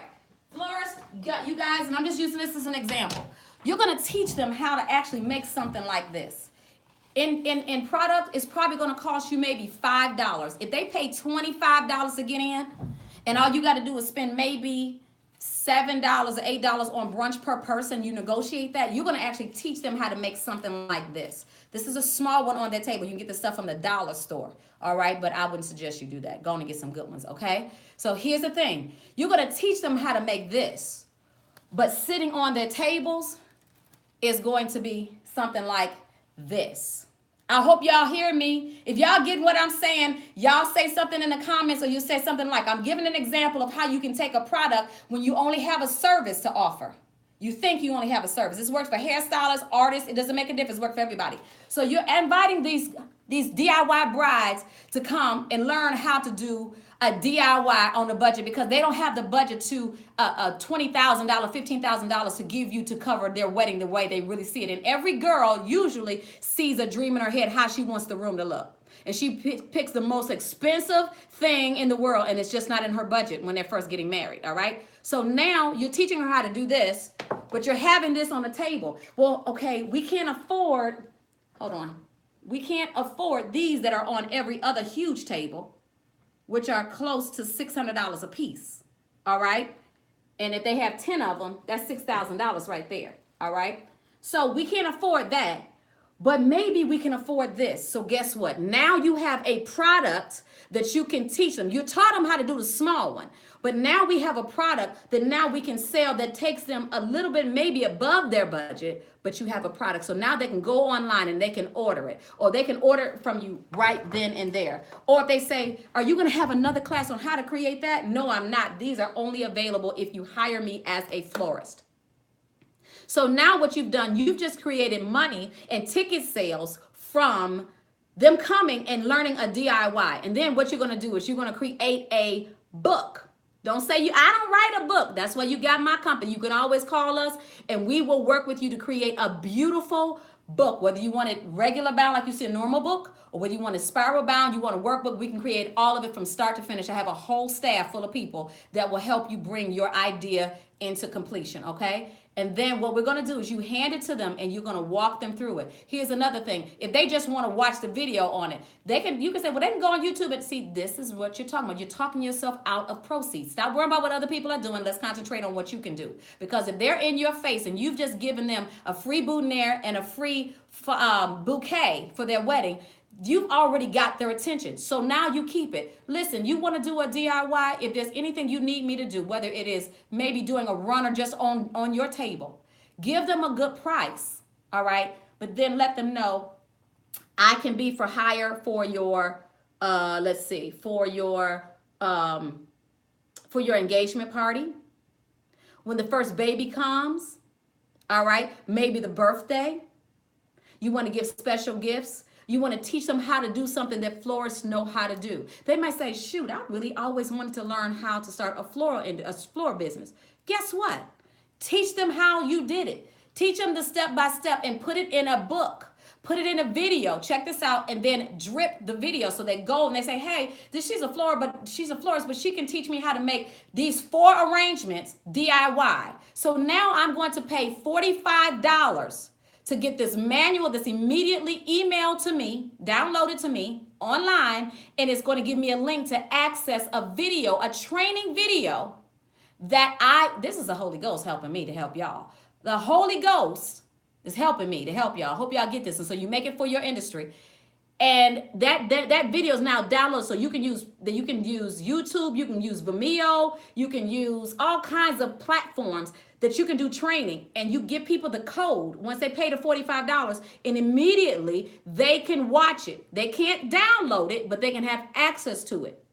Speaker 1: Florist, you guys, and I'm just using this as an example. You're going to teach them how to actually make something like this. In product, it's probably going to cost you maybe $5. If they pay $25 to get in, and all you got to do is spend maybe $7 or $8 on brunch per person, you negotiate that, you're going to actually teach them how to make something like this. This is a small one on their table. You can get this stuff from the dollar store, all right? But I wouldn't suggest you do that. Go on and get some good ones, okay? So here's the thing. You're going to teach them how to make this, but sitting on their tables is going to be something like this. I hope y'all hear me. If y'all get what I'm saying, y'all say something in the comments or you say something like, I'm giving an example of how you can take a product when you only have a service to offer. You think you only have a service. This works for hairstylists, artists. It doesn't make a difference. It works for everybody. So you're inviting these DIY brides to come and learn how to do a DIY on a budget because they don't have the budget to $20,000, $15,000 to give you to cover their wedding the way they really see it. And every girl usually sees a dream in her head how she wants the room to look. And she picks the most expensive thing in the world, and it's just not in her budget when they're first getting married, all right? So now you're teaching her how to do this, but you're having this on the table. Well, okay, we can't afford these that are on every other huge table, which are close to $600 a piece, all right? And if they have 10 of them, that's $6,000 right there, all right? So we can't afford that, but maybe we can afford this. So guess what? Now you have a product that you can teach them. You taught them how to do the small one, but now we have a product that now we can sell that takes them a little bit maybe above their budget, but you have a product. So now they can go online and they can order it, or they can order it from you right then and there. Or if they say, are you going to have another class on how to create that? No, I'm not. These are only available if you hire me as a florist. So now what you've done, you've just created money and ticket sales from them coming and learning a DIY. And then what you're going to do is you're going to create a book. Don't say I don't write a book. That's why you got my company. You can always call us and we will work with you to create a beautiful book, whether you want it regular bound like you see a normal book, or whether you want it spiral bound, you want a workbook, we can create all of it from start to finish. I have a whole staff full of people that will help you bring your idea into completion, okay? And then what we're going to do is you hand it to them and you're going to walk them through it. Here's another thing. If they just want to watch the video on it, you can say, well, they can go on YouTube and see this is what you're talking about. You're talking yourself out of proceeds. Stop worrying about what other people are doing. Let's concentrate on what you can do. Because if they're in your face and you've just given them a free boutonniere and a free bouquet for their wedding, you've already got their attention. So now you keep it. Listen, you want to do a DIY? If there's anything you need me to do, whether it is maybe doing a runner just on your table, give them a good price, all right? But then let them know I can be for hire for your, for your engagement party. When the first baby comes, all right? Maybe the birthday. You want to give special gifts. You want to teach them how to do something that florists know how to do. They might say, shoot, I really always wanted to learn how to start a floral business. Guess what? Teach them how you did it. Teach them the step by step and put it in a book. Put it in a video. Check this out, and then drip the video. So they go and they say, hey, she's a florist, but she can teach me how to make these 4 arrangements DIY. So now I'm going to pay $45 to get this manual that's immediately emailed to me, downloaded to me online, and it's going to give me a link to access a video, a training video this is the Holy Ghost helping me to help y'all. The Holy Ghost is helping me to help y'all. Hope y'all get this. And so you make it for your industry. And that video is now downloaded, so you can use YouTube, you can use Vimeo, you can use all kinds of platforms that you can do training, and you give people the code once they pay the $45, and immediately they can watch it. They can't download it, but they can have access to it.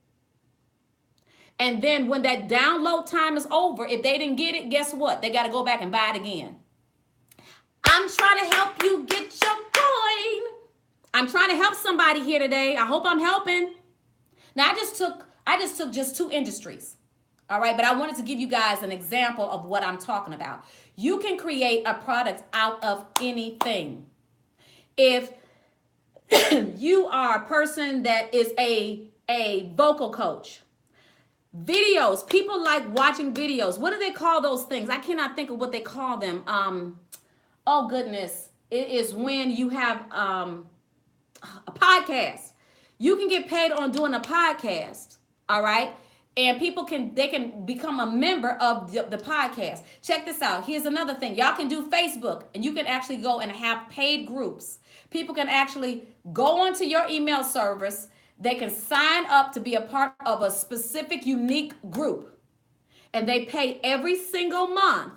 Speaker 1: And then when that download time is over, if they didn't get it, guess what? They got to go back and buy it again. I'm trying to help you get your coin. I'm trying to help somebody here today. I hope I'm helping. Now, I just took just 2 industries. All right, but I wanted to give you guys an example of what I'm talking about. You can create a product out of anything. If you are a person that is a vocal coach, videos, people like watching videos. What do they call those things? I cannot think of what they call them. Oh goodness, it is when you have a podcast. You can get paid on doing a podcast, all right? And people can become a member of the podcast. Check this out. Here's another thing. Y'all can do Facebook, and you can actually go and have paid groups. People can actually go onto your email service. They can sign up to be a part of a specific, unique group. And they pay every single month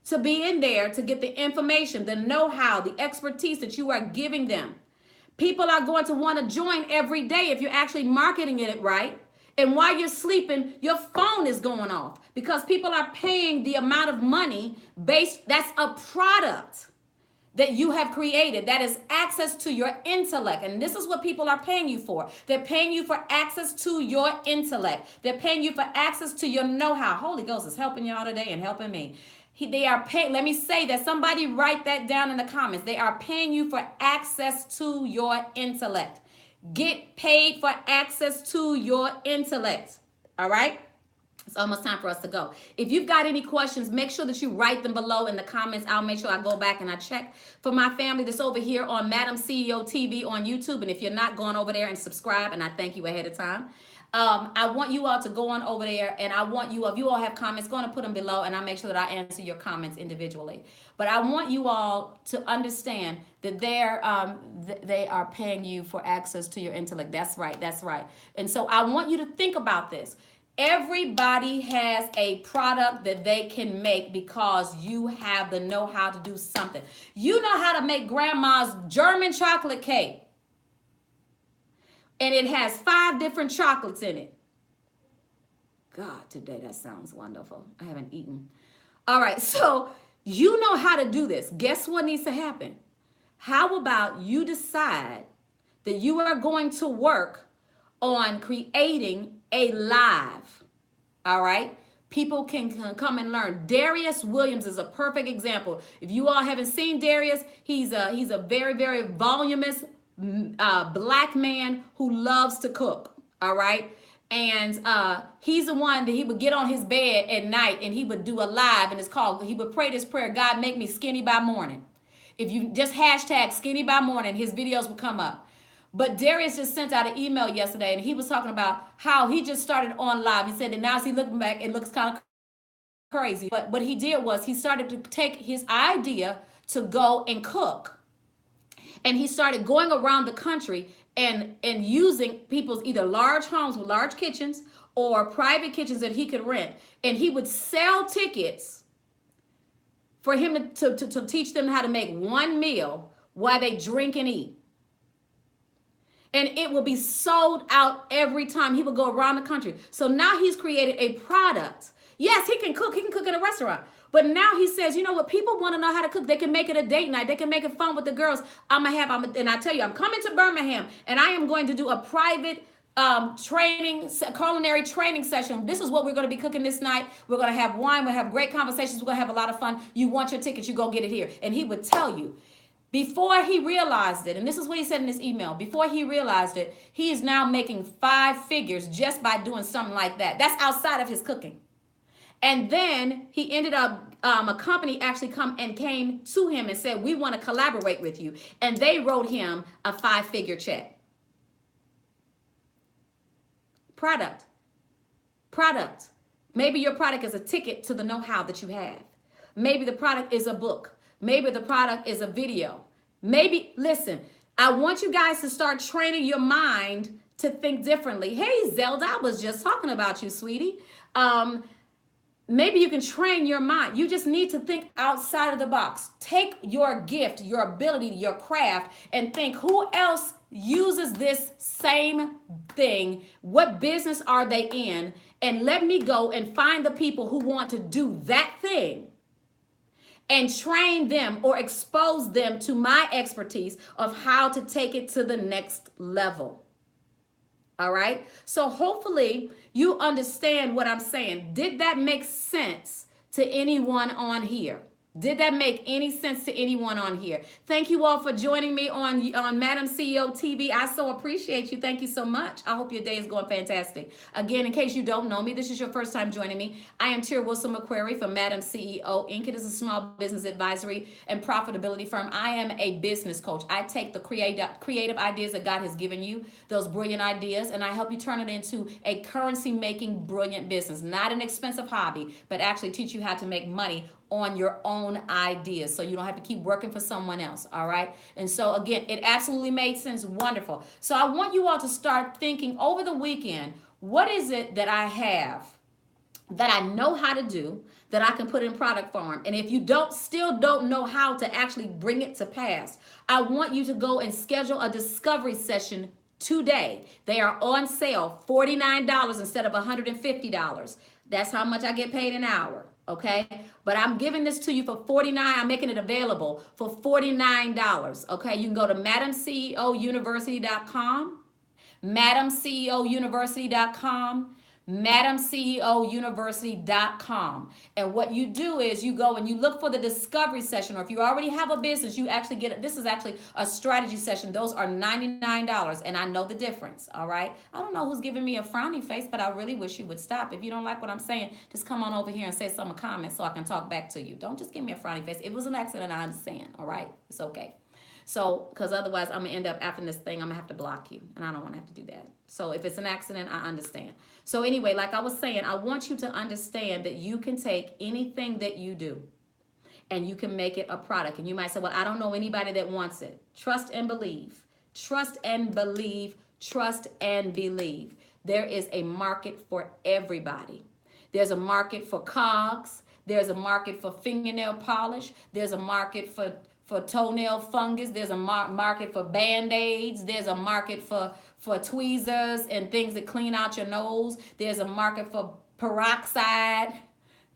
Speaker 1: to be in there to get the information, the know-how, the expertise that you are giving them. People are going to want to join every day if you're actually marketing it right. And while you're sleeping, your phone is going off because people are paying the amount of money that's a product that you have created. That is access to your intellect. And this is what people are paying you for. They're paying you for access to your intellect. They're paying you for access to your know-how. Holy Ghost is helping y'all today and helping me. They are paying, let me say that, somebody write that down in the comments. They are paying you for access to your intellect. Get paid for access to your intellect. All right? It's almost time for us to go. If you've got any questions, make sure that you write them below in the comments. I'll make sure I go back and I check for my family that's over here on MadamCEO TV on YouTube. And if you're not, going over there and subscribe, and I thank you ahead of time. I want you all to go on over there, and I want you, if you all have comments, go on and put them below, and I'll make sure that I answer your comments individually. But I want you all to understand that they are paying you for access to your intellect. That's right. That's right. And so I want you to think about this. Everybody has a product that they can make because you have the know-how to do something. You know how to make grandma's German chocolate cake. And it has 5 different chocolates in it. God, today that sounds wonderful. I haven't eaten. All right, so you know how to do this. Guess what needs to happen? How about you decide that you are going to work on creating a live, all right? People can come and learn. Darius Williams is a perfect example. If you all haven't seen Darius, he's a very, very voluminous black man who loves to cook. All right. And he's the one that he would get on his bed at night and he would do a live, and it's called, he would pray this prayer: God, make me skinny by morning. If you just hashtag skinny by morning, his videos will come up. But Darius just sent out an email yesterday, and he was talking about how he just started on live. He said that now as he looking back, it looks kind of crazy. But what he did was he started to take his idea to go and cook. And he started going around the country and using people's either large homes with large kitchens or private kitchens that he could rent. And he would sell tickets for him to teach them how to make one meal while they drink and eat. And it will be sold out every time. He will go around the country. So now he's created a product. Yes, he can cook. He can cook in a restaurant. But now he says, you know what? People want to know how to cook. They can make it a date night. They can make it fun with the girls. And I tell you, I'm coming to Birmingham, and I am going to do a private culinary training session. This is what we're going to be cooking this night. We're going to have wine. We'll have great conversations. We're going to have a lot of fun. You want your tickets, you go get it here. And he would tell you, before he realized it, and this is what he said in his email, before he realized it, he is now making 5 figures just by doing something like that. That's outside of his cooking. And then he ended up, a company actually came to him and said, we want to collaborate with you. And they wrote him a 5-figure check. Product. Maybe your product is a ticket to the know-how that you have. Maybe the product is a book. Maybe the product is a video. Maybe, listen, I want you guys to start training your mind to think differently. Hey, Zelda, I was just talking about you, sweetie. Maybe you can train your mind. You just need to think outside of the box. Take your gift, your ability, your craft, and think, who else uses this same thing? What business are they in? And let me go and find the people who want to do that thing and train them or expose them to my expertise of how to take it to the next level. All right. So hopefully you understand what I'm saying. Did that make sense to anyone on here? Did that make any sense to anyone on here? Thank you all for joining me on Madam CEO TV. I so appreciate you. Thank you so much. I hope your day is going fantastic. Again, in case you don't know me, this is your first time joining me. I am Tia Wilson McQuarrie from Madam CEO Inc. It is a small business advisory and profitability firm. I am a business coach. I take the creative ideas that God has given you, those brilliant ideas, and I help you turn it into a currency-making brilliant business. Not an expensive hobby, but actually teach you how to make money on your own ideas, so you don't have to keep working for someone else. All right. And so again, it absolutely made sense. Wonderful. So I want you all to start thinking over the weekend, what is it that I have that I know how to do that I can put in product form? And if you still don't know how to actually bring it to pass, I want you to go and schedule a discovery session today. They are on sale, $49 instead of $150. That's how much I get paid an hour. Okay, but I'm giving this to you for $49. I'm making it available for $49. Okay, you can go to MadamCEOUniversity.com, MadamCEOUniversity.com, MadamCEOUniversity.com. And what you do is you go and you look for the discovery session, or if you already have a business, you actually get it. This is actually a strategy session. Those are $99, and I know the difference. All right. I don't know who's giving me a frowny face, but I really wish you would stop. If you don't like what I'm saying, just come on over here and say some comments so I can talk back to you. Don't just give me a frowny face. It was an accident. I understand. All right. It's okay. So, because otherwise I'm going to end up after this thing, I'm going to have to block you. And I don't want to have to do that. So if it's an accident, I understand. So anyway, like I was saying, I want you to understand that you can take anything that you do and you can make it a product. And you might say, well, I don't know anybody that wants it. Trust and believe. Trust and believe. Trust and believe. There is a market for everybody. There's a market for cogs. There's a market for fingernail polish. There's a market for toenail fungus. There's a market for Band-Aids. There's a market for tweezers and things that clean out your nose. There's a market for peroxide.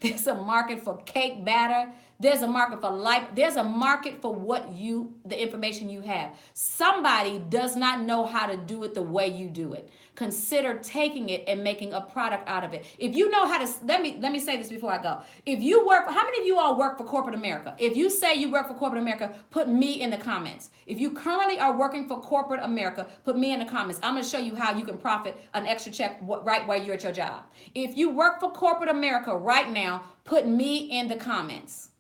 Speaker 1: There's a market for cake batter. There's a market for life. There's a market for the information you have. Somebody does not know how to do it the way you do it. consider taking it and making a product out of it. If you know how to, let me say this before I go. If you work, how many of you all work for corporate America? If you say you work for corporate America, put me in the comments. If you currently are working for corporate America, put me in the comments. I'm going to show you how you can profit an extra check right while you're at your job. If you work for corporate America right now, put me in the comments.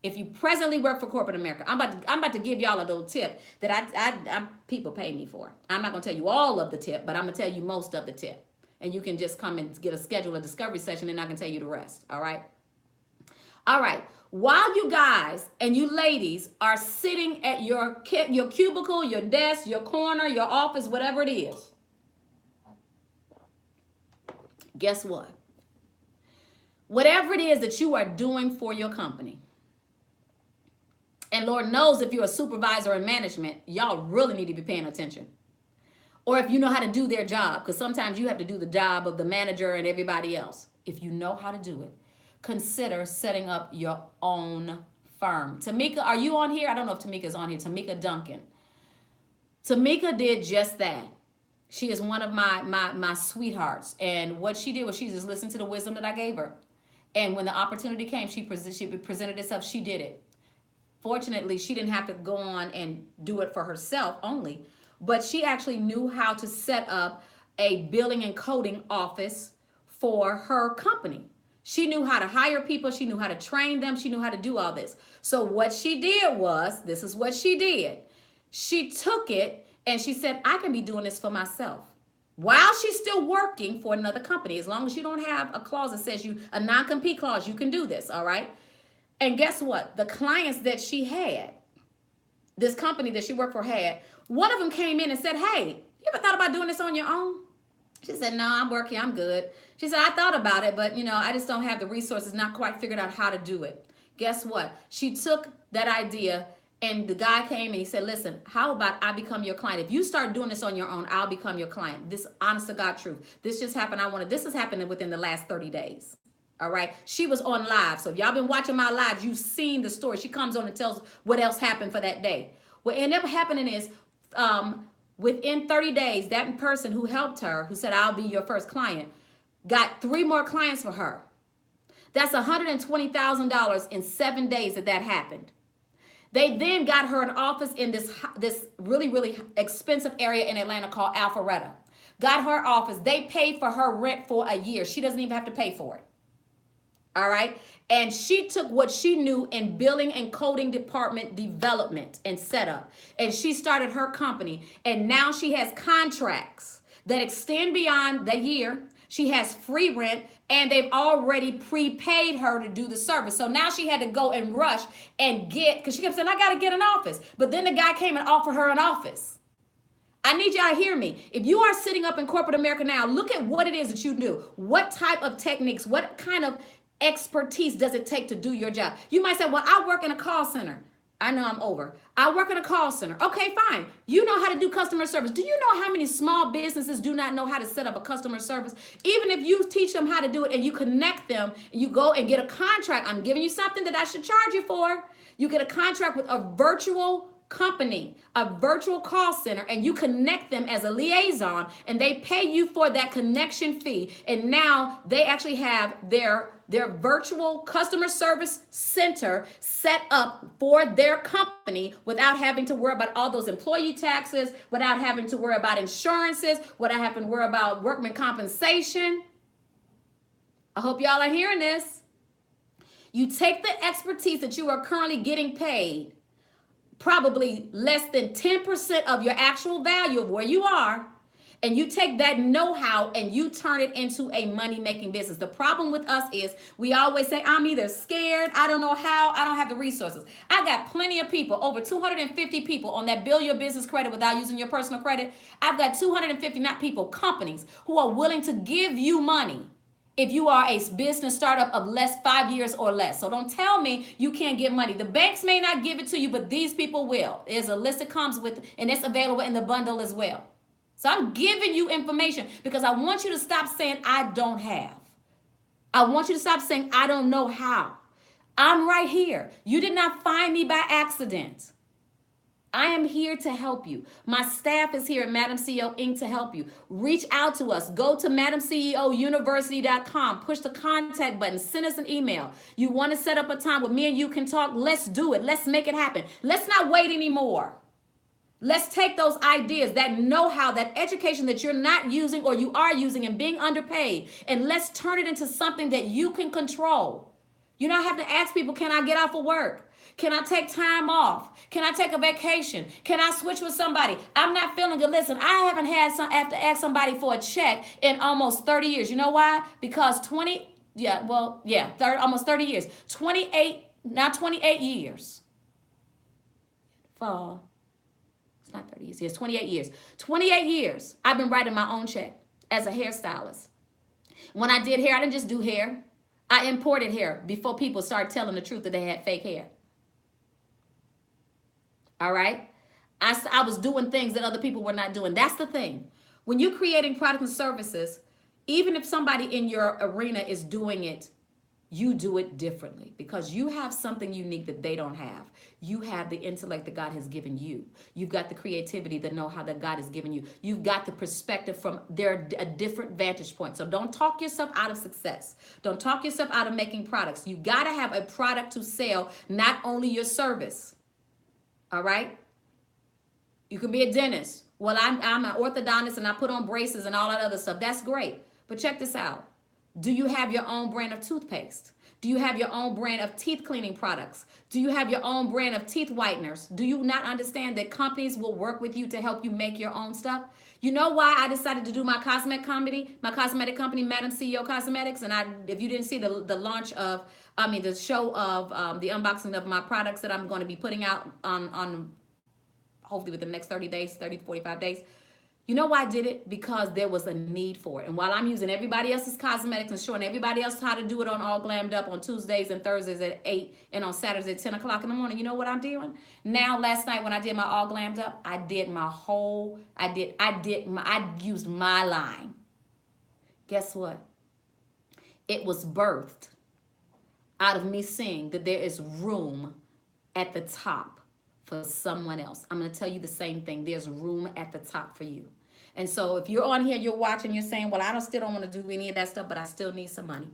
Speaker 1: If you presently work for corporate America, I'm about to give y'all a little tip that I people pay me for. I'm not gonna tell you all of the tip, but I'm gonna tell you most of the tip, and you can just come and get a schedule a discovery session, and I can tell you the rest. All right. While you guys and you ladies are sitting at your cubicle, your desk, your corner, your office, whatever it is, guess what? Whatever it is that you are doing for your company. And Lord knows if you're a supervisor in management, y'all really need to be paying attention. Or if you know how to do their job, because sometimes you have to do the job of the manager and everybody else. If you know how to do it, consider setting up your own firm. Tamika, are you on here? I don't know if Tamika's on here. Tamika Duncan. Tamika did just that. She is one of my sweethearts. And what she did was she just listened to the wisdom that I gave her. And when the opportunity came, she presented herself. She did it. Fortunately, she didn't have to go on and do it for herself only, but she actually knew how to set up a billing and coding office for her company. She knew how to hire people. She knew how to train them. She knew how to do all this. So what she did was, this is what she did. She took it and she said, I can be doing this for myself. While she's still working for another company, as long as you don't have a clause that says a non-compete clause, you can do this, all right? And guess what? The clients that she had, this company that she worked for had, one of them came in and said, hey, you ever thought about doing this on your own? She said, no, I'm working, I'm good. She said, I thought about it, but I just don't have the resources, not quite figured out how to do it. Guess what? She took that idea and the guy came and he said, listen, how about I become your client? If you start doing this on your own, I'll become your client. This honest to God truth. This just happened. This is happening within the last 30 days. All right. She was on live. So if y'all been watching my lives, you've seen the story. She comes on and tells what else happened for that day. What ended up happening is within 30 days, that person who helped her, who said, I'll be your first client, got 3 more clients for her. That's $120,000 in 7 days that happened. They then got her an office in this really, really expensive area in Atlanta called Alpharetta. Got her office. They paid for her rent for a year. She doesn't even have to pay for it. All right. And she took what she knew in billing and coding department development and setup. And she started her company. And now she has contracts that extend beyond the year. She has free rent and they've already prepaid her to do the service. So now she had to go and rush and because she kept saying, I got to get an office. But then the guy came and offered her an office. I need y'all to hear me. If you are sitting up in corporate America now, look at what it is that you do. What type of techniques, what kind of expertise does it take to do your job? You might say, well, I work in a call center. I know I'm over. I work in a call center. Okay, fine. You know how to do customer service. Do you know how many small businesses do not know how to set up a customer service? Even if you teach them how to do it and you connect them, and you go and get a contract. I'm giving you something that I should charge you for. You get a contract with a virtual company, a virtual call center, and you connect them as a liaison and they pay you for that connection fee. And now they actually have their virtual customer service center set up for their company without having to worry about all those employee taxes, without having to worry about insurances, without having to worry about workman compensation. I hope y'all are hearing this. You take the expertise that you are currently getting paid, probably less than 10% of your actual value of where you are, and you take that know-how and you turn it into a money-making business. The problem with us is we always say, I'm either scared, I don't know how, I don't have the resources. I got plenty of people, over 250 people on that Build Your Business credit without using your personal credit. I've got 250, not people, companies who are willing to give you money if you are a business startup of 5 years or less. So don't tell me you can't get money. The banks may not give it to you, but these people will. There's a list that comes with, and it's available in the bundle as well. So I'm giving you information because I want you to stop saying, I don't have. I want you to stop saying, I don't know how. I'm right here. You did not find me by accident. I am here to help you. My staff is here at Madam CEO Inc. to help you. Reach out to us. Go to MadamCEOUniversity.com. Push the contact button. Send us an email. You want to set up a time where me and you can talk? Let's do it. Let's make it happen. Let's not wait anymore. Let's take those ideas, that know-how, that education that you're not using or you are using and being underpaid, and let's turn it into something that you can control. You don't have to ask people, can I get off of work? Can I take time off? Can I take a vacation? Can I switch with somebody? I'm not feeling good. Listen, I haven't have to ask somebody for a check in almost 30 years. You know why? Because almost 30 years. 28 years. For, it's not 30 years. It's 28 years. 28 years I've been writing my own check as a hairstylist. When I did hair, I didn't just do hair. I imported hair before people started telling the truth that they had fake hair. All right? I was doing things that other people were not doing. That's the thing. When you're creating products and services, even if somebody in your arena is doing it, you do it differently because you have something unique that they don't have. You have the intellect that God has given you. You've got the creativity, the know-how that God has given you. You've got the perspective from a different vantage point. So don't talk yourself out of success. Don't talk yourself out of making products. You got to have a product to sell, not only your service. All right? You can be a dentist. Well, I'm an orthodontist and I put on braces and all that other stuff. That's great. But check this out. Do you have your own brand of toothpaste? Do you have your own brand of teeth cleaning products? Do you have your own brand of teeth whiteners? Do you not understand that companies will work with you to help you make your own stuff? You know why I decided to do my cosmetic company, Madam CEO Cosmetics? And if you didn't see the show of the unboxing of my products that I'm going to be putting out on hopefully within the next 30 to 45 days. You know why I did it? Because there was a need for it. And while I'm using everybody else's cosmetics and showing everybody else how to do it on All Glammed Up on Tuesdays and Thursdays at 8 and on Saturdays at 10 o'clock in the morning, you know what I'm doing? Now, last night when I did my All Glammed Up, I used my line. Guess what? It was birthed out of me seeing that there is room at the top for someone else. I'm going to tell you the same thing. There's room at the top for you. And so if you're on here, you're watching, you're saying, well, still don't want to do any of that stuff, but I still need some money.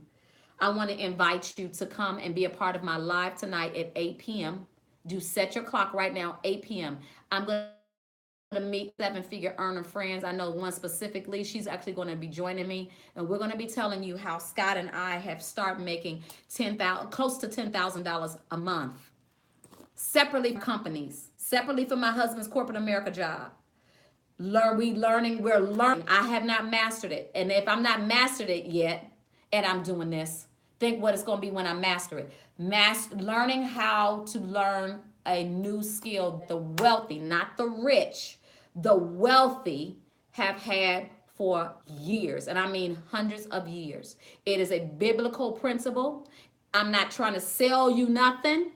Speaker 1: I want to invite you to come and be a part of my live tonight at 8 p.m. Do set your clock right now, 8 p.m. I'm going to meet seven-figure earner friends. I know one specifically. She's actually going to be joining me, and we're going to be telling you how Scott and I have started making close to $10,000 a month. Separately for companies, separately for my husband's corporate America job. We're learning. I have not mastered it. And if I'm not mastered it yet, and I'm doing this, think what it's going to be when I master it. Learning how to learn a new skill. The wealthy, not the rich, the wealthy have had for years. And I mean hundreds of years. It is a biblical principle. I'm not trying to sell you nothing.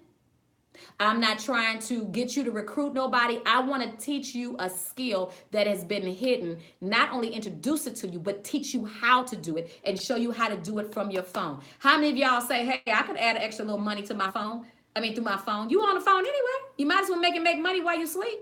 Speaker 1: I'm not trying to get you to recruit nobody. I want to teach you a skill that has been hidden, not only introduce it to you, but teach you how to do it and show you how to do it from your phone. How many of y'all say, hey, I could add an extra little money to my phone? Through my phone. You on the phone anyway. You might as well make money while you sleep.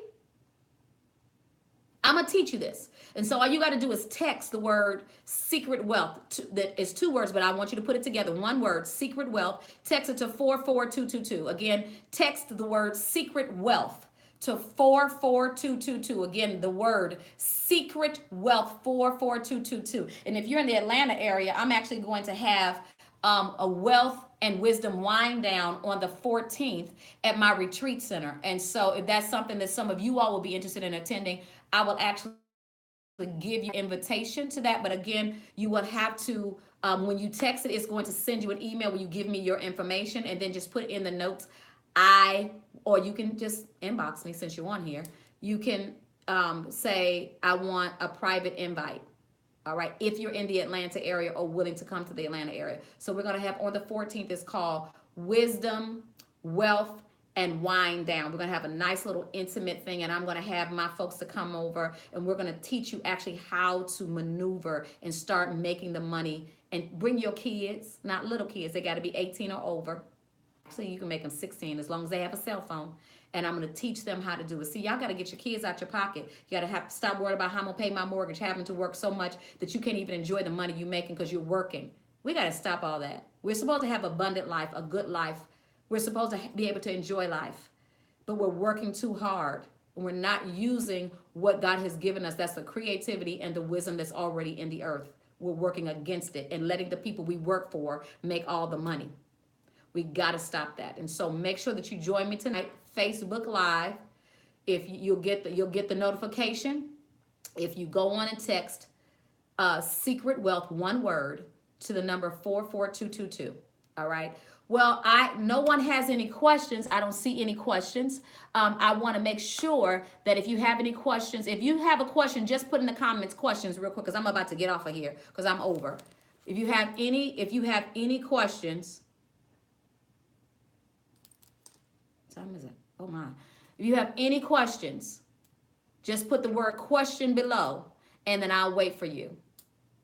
Speaker 1: I'm going to teach you this. And so all you got to do is text the word secret wealth. That is two words, but I want you to put it together. One word, secret wealth. Text it to 44222. Again, text the word secret wealth to 44222. Again, the word secret wealth 44222. And if you're in the Atlanta area, I'm actually going to have a wealth and wisdom wind down on the 14th at my retreat center. And so if that's something that some of you all will be interested in attending, I will actually give you invitation to that. But again, you will have to, when you text it, it's going to send you an email where you give me your information and then just put in the notes. Or you can just inbox me since you're on here. You can say, I want a private invite. All right, if you're in the Atlanta area or willing to come to the Atlanta area. So we're going to have on the 14th, it's called Wisdom, Wealth, and Wind Down. We're going to have a nice little intimate thing, and I'm going to have my folks to come over, and we're going to teach you actually how to maneuver and start making the money. And bring your kids, not little kids. They got to be 18 or over. Actually, you can make them 16 as long as they have a cell phone. And I'm going to teach them how to do it. See, y'all got to get your kids out your pocket. You got to have stop worrying about how I'm going to pay my mortgage, having to work so much that you can't even enjoy the money you're making because you're working. We got to stop all that. We're supposed to have abundant life, a good life. We're supposed to be able to enjoy life. But we're working too hard. We're not using what God has given us. That's the creativity and the wisdom that's already in the earth. We're working against it and letting the people we work for make all the money. We got to stop that. And so make sure that you join me tonight, Facebook Live. If you'll get the notification. If you go on and text Secret Wealth, one word, to the number 44222. All right. Well, no one has any questions. I don't see any questions. I want to make sure that if you have any questions, if you have a question, just put in the comments questions real quick because I'm about to get off of here because I'm over. If you have any questions, what time is it? Oh my. If you have any questions, just put the word question below and then I'll wait for you.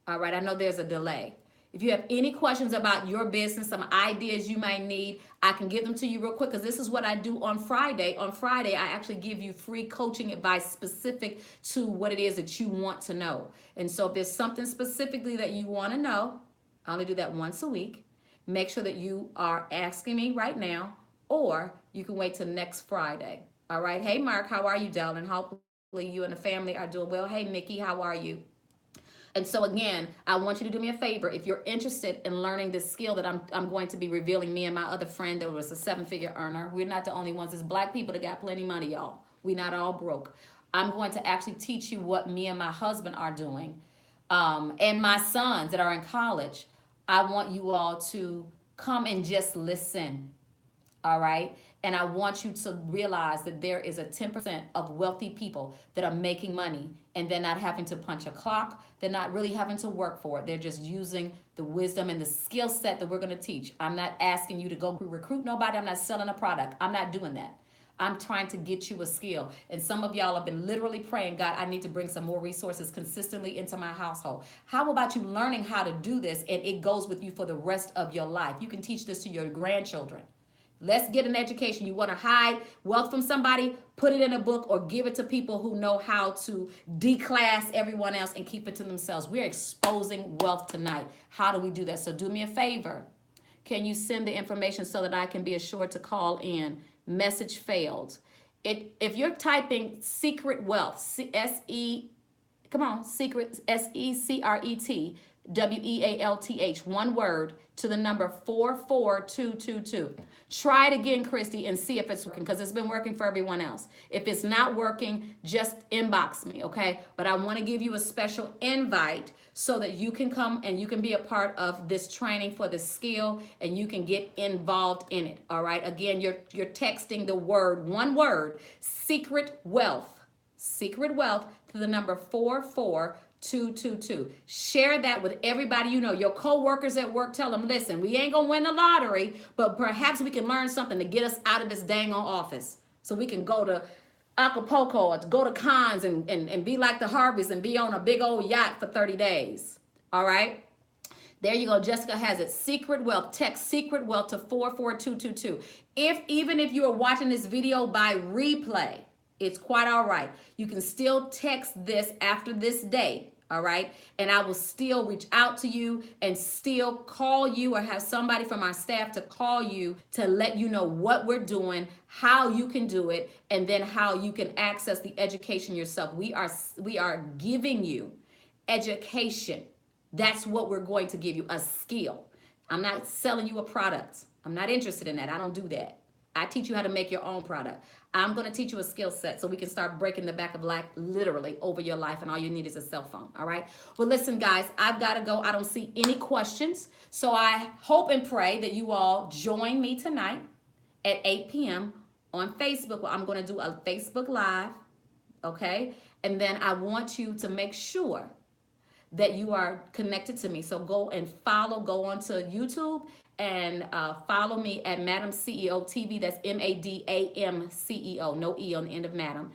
Speaker 1: All right. I know there's a delay. If you have any questions about your business, some ideas you might need, I can give them to you real quick because this is what I do on Friday. On Friday, I actually give you free coaching advice specific to what it is that you want to know. And so if there's something specifically that you want to know, I only do that once a week. Make sure that you are asking me right now, or you can wait till next Friday. All right. Hey, Mark, how are you, darling? Hopefully you and the family are doing well. Hey, Nikki, how are you? And so again, I want you to do me a favor. If you're interested in learning this skill that I'm going to be revealing, me and my other friend that was a 7-figure earner, we're not the only ones. There's black people that got plenty of money, y'all. We're not all broke. I'm going to actually teach you what me and my husband are doing, and my sons that are in college. I want you all to come and just listen. All right. And I want you to realize that there is a 10% of wealthy people that are making money and they're not having to punch a clock. They're not really having to work for it. They're just using the wisdom and the skill set that we're going to teach. I'm not asking you to go recruit nobody. I'm not selling a product. I'm not doing that. I'm trying to get you a skill. And some of y'all have been literally praying, God, I need to bring some more resources consistently into my household. How about you learning how to do this and it goes with you for the rest of your life? You can teach this to your grandchildren. Let's get an education. You want to hide wealth from somebody, put it in a book or give it to people who know how to declass everyone else and keep it to themselves. We're exposing wealth tonight. How do we do that? So do me a favor. Can you send the information so that I can be assured to call in? Message failed. If you're typing secret wealth, secret, SECRET, one word, to the number 44222. Try it again, Christy, and see if it's working because it's been working for everyone else. If it's not working, just inbox me, okay? But I want to give you a special invite so that you can come and you can be a part of this training for the skill and you can get involved in it, all right? Again, you're texting the word, one word, secret wealth, to the number 44222. Share that with everybody you know. Your co-workers at work, tell them, listen, we ain't gonna win the lottery, but perhaps we can learn something to get us out of this dang on office so we can go to Acapulco or to go to Cannes and be like the Harveys and be on a big old yacht for 30 days. All right? There you go. Jessica has it. Secret wealth. Text secret wealth to 44222. Even if you are watching this video by replay, it's quite all right. You can still text this after this day, all right? And I will still reach out to you and still call you or have somebody from our staff to call you to let you know what we're doing, how you can do it, and then how you can access the education yourself. We are giving you education. That's what we're going to give you, a skill. I'm not selling you a product. I'm not interested in that. I don't do that. I teach you how to make your own product. I'm going to teach you a skill set so we can start breaking the back of life literally over your life, and all you need is a cell phone, all right? Well, listen, guys, I've got to go. I don't see any questions, so I hope and pray that you all join me tonight at 8 p.m. on Facebook. Well, I'm going to do a Facebook Live, okay? And then I want you to make sure that you are connected to me. So go and go onto YouTube and follow me at MadamCEO TV. That's MadamCEO, no E on the end of Madam.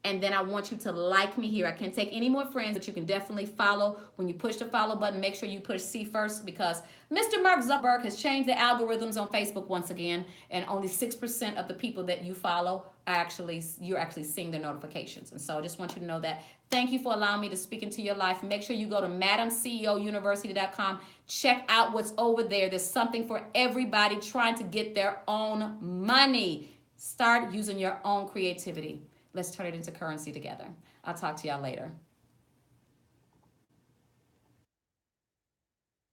Speaker 1: And then I want you to like me here. I can't take any more friends, but you can definitely follow. When you push the follow button, make sure you push C first, because Mr. Mark Zuckerberg has changed the algorithms on Facebook once again, and only 6% of the people that you follow are you're actually seeing their notifications. And so I just want you to know that. Thank you for allowing me to speak into your life. Make sure you go to MadamCEOUniversity.com. Check out what's over there. There's something for everybody trying to get their own money. Start using your own creativity. Let's turn it into currency together. I'll talk to y'all later.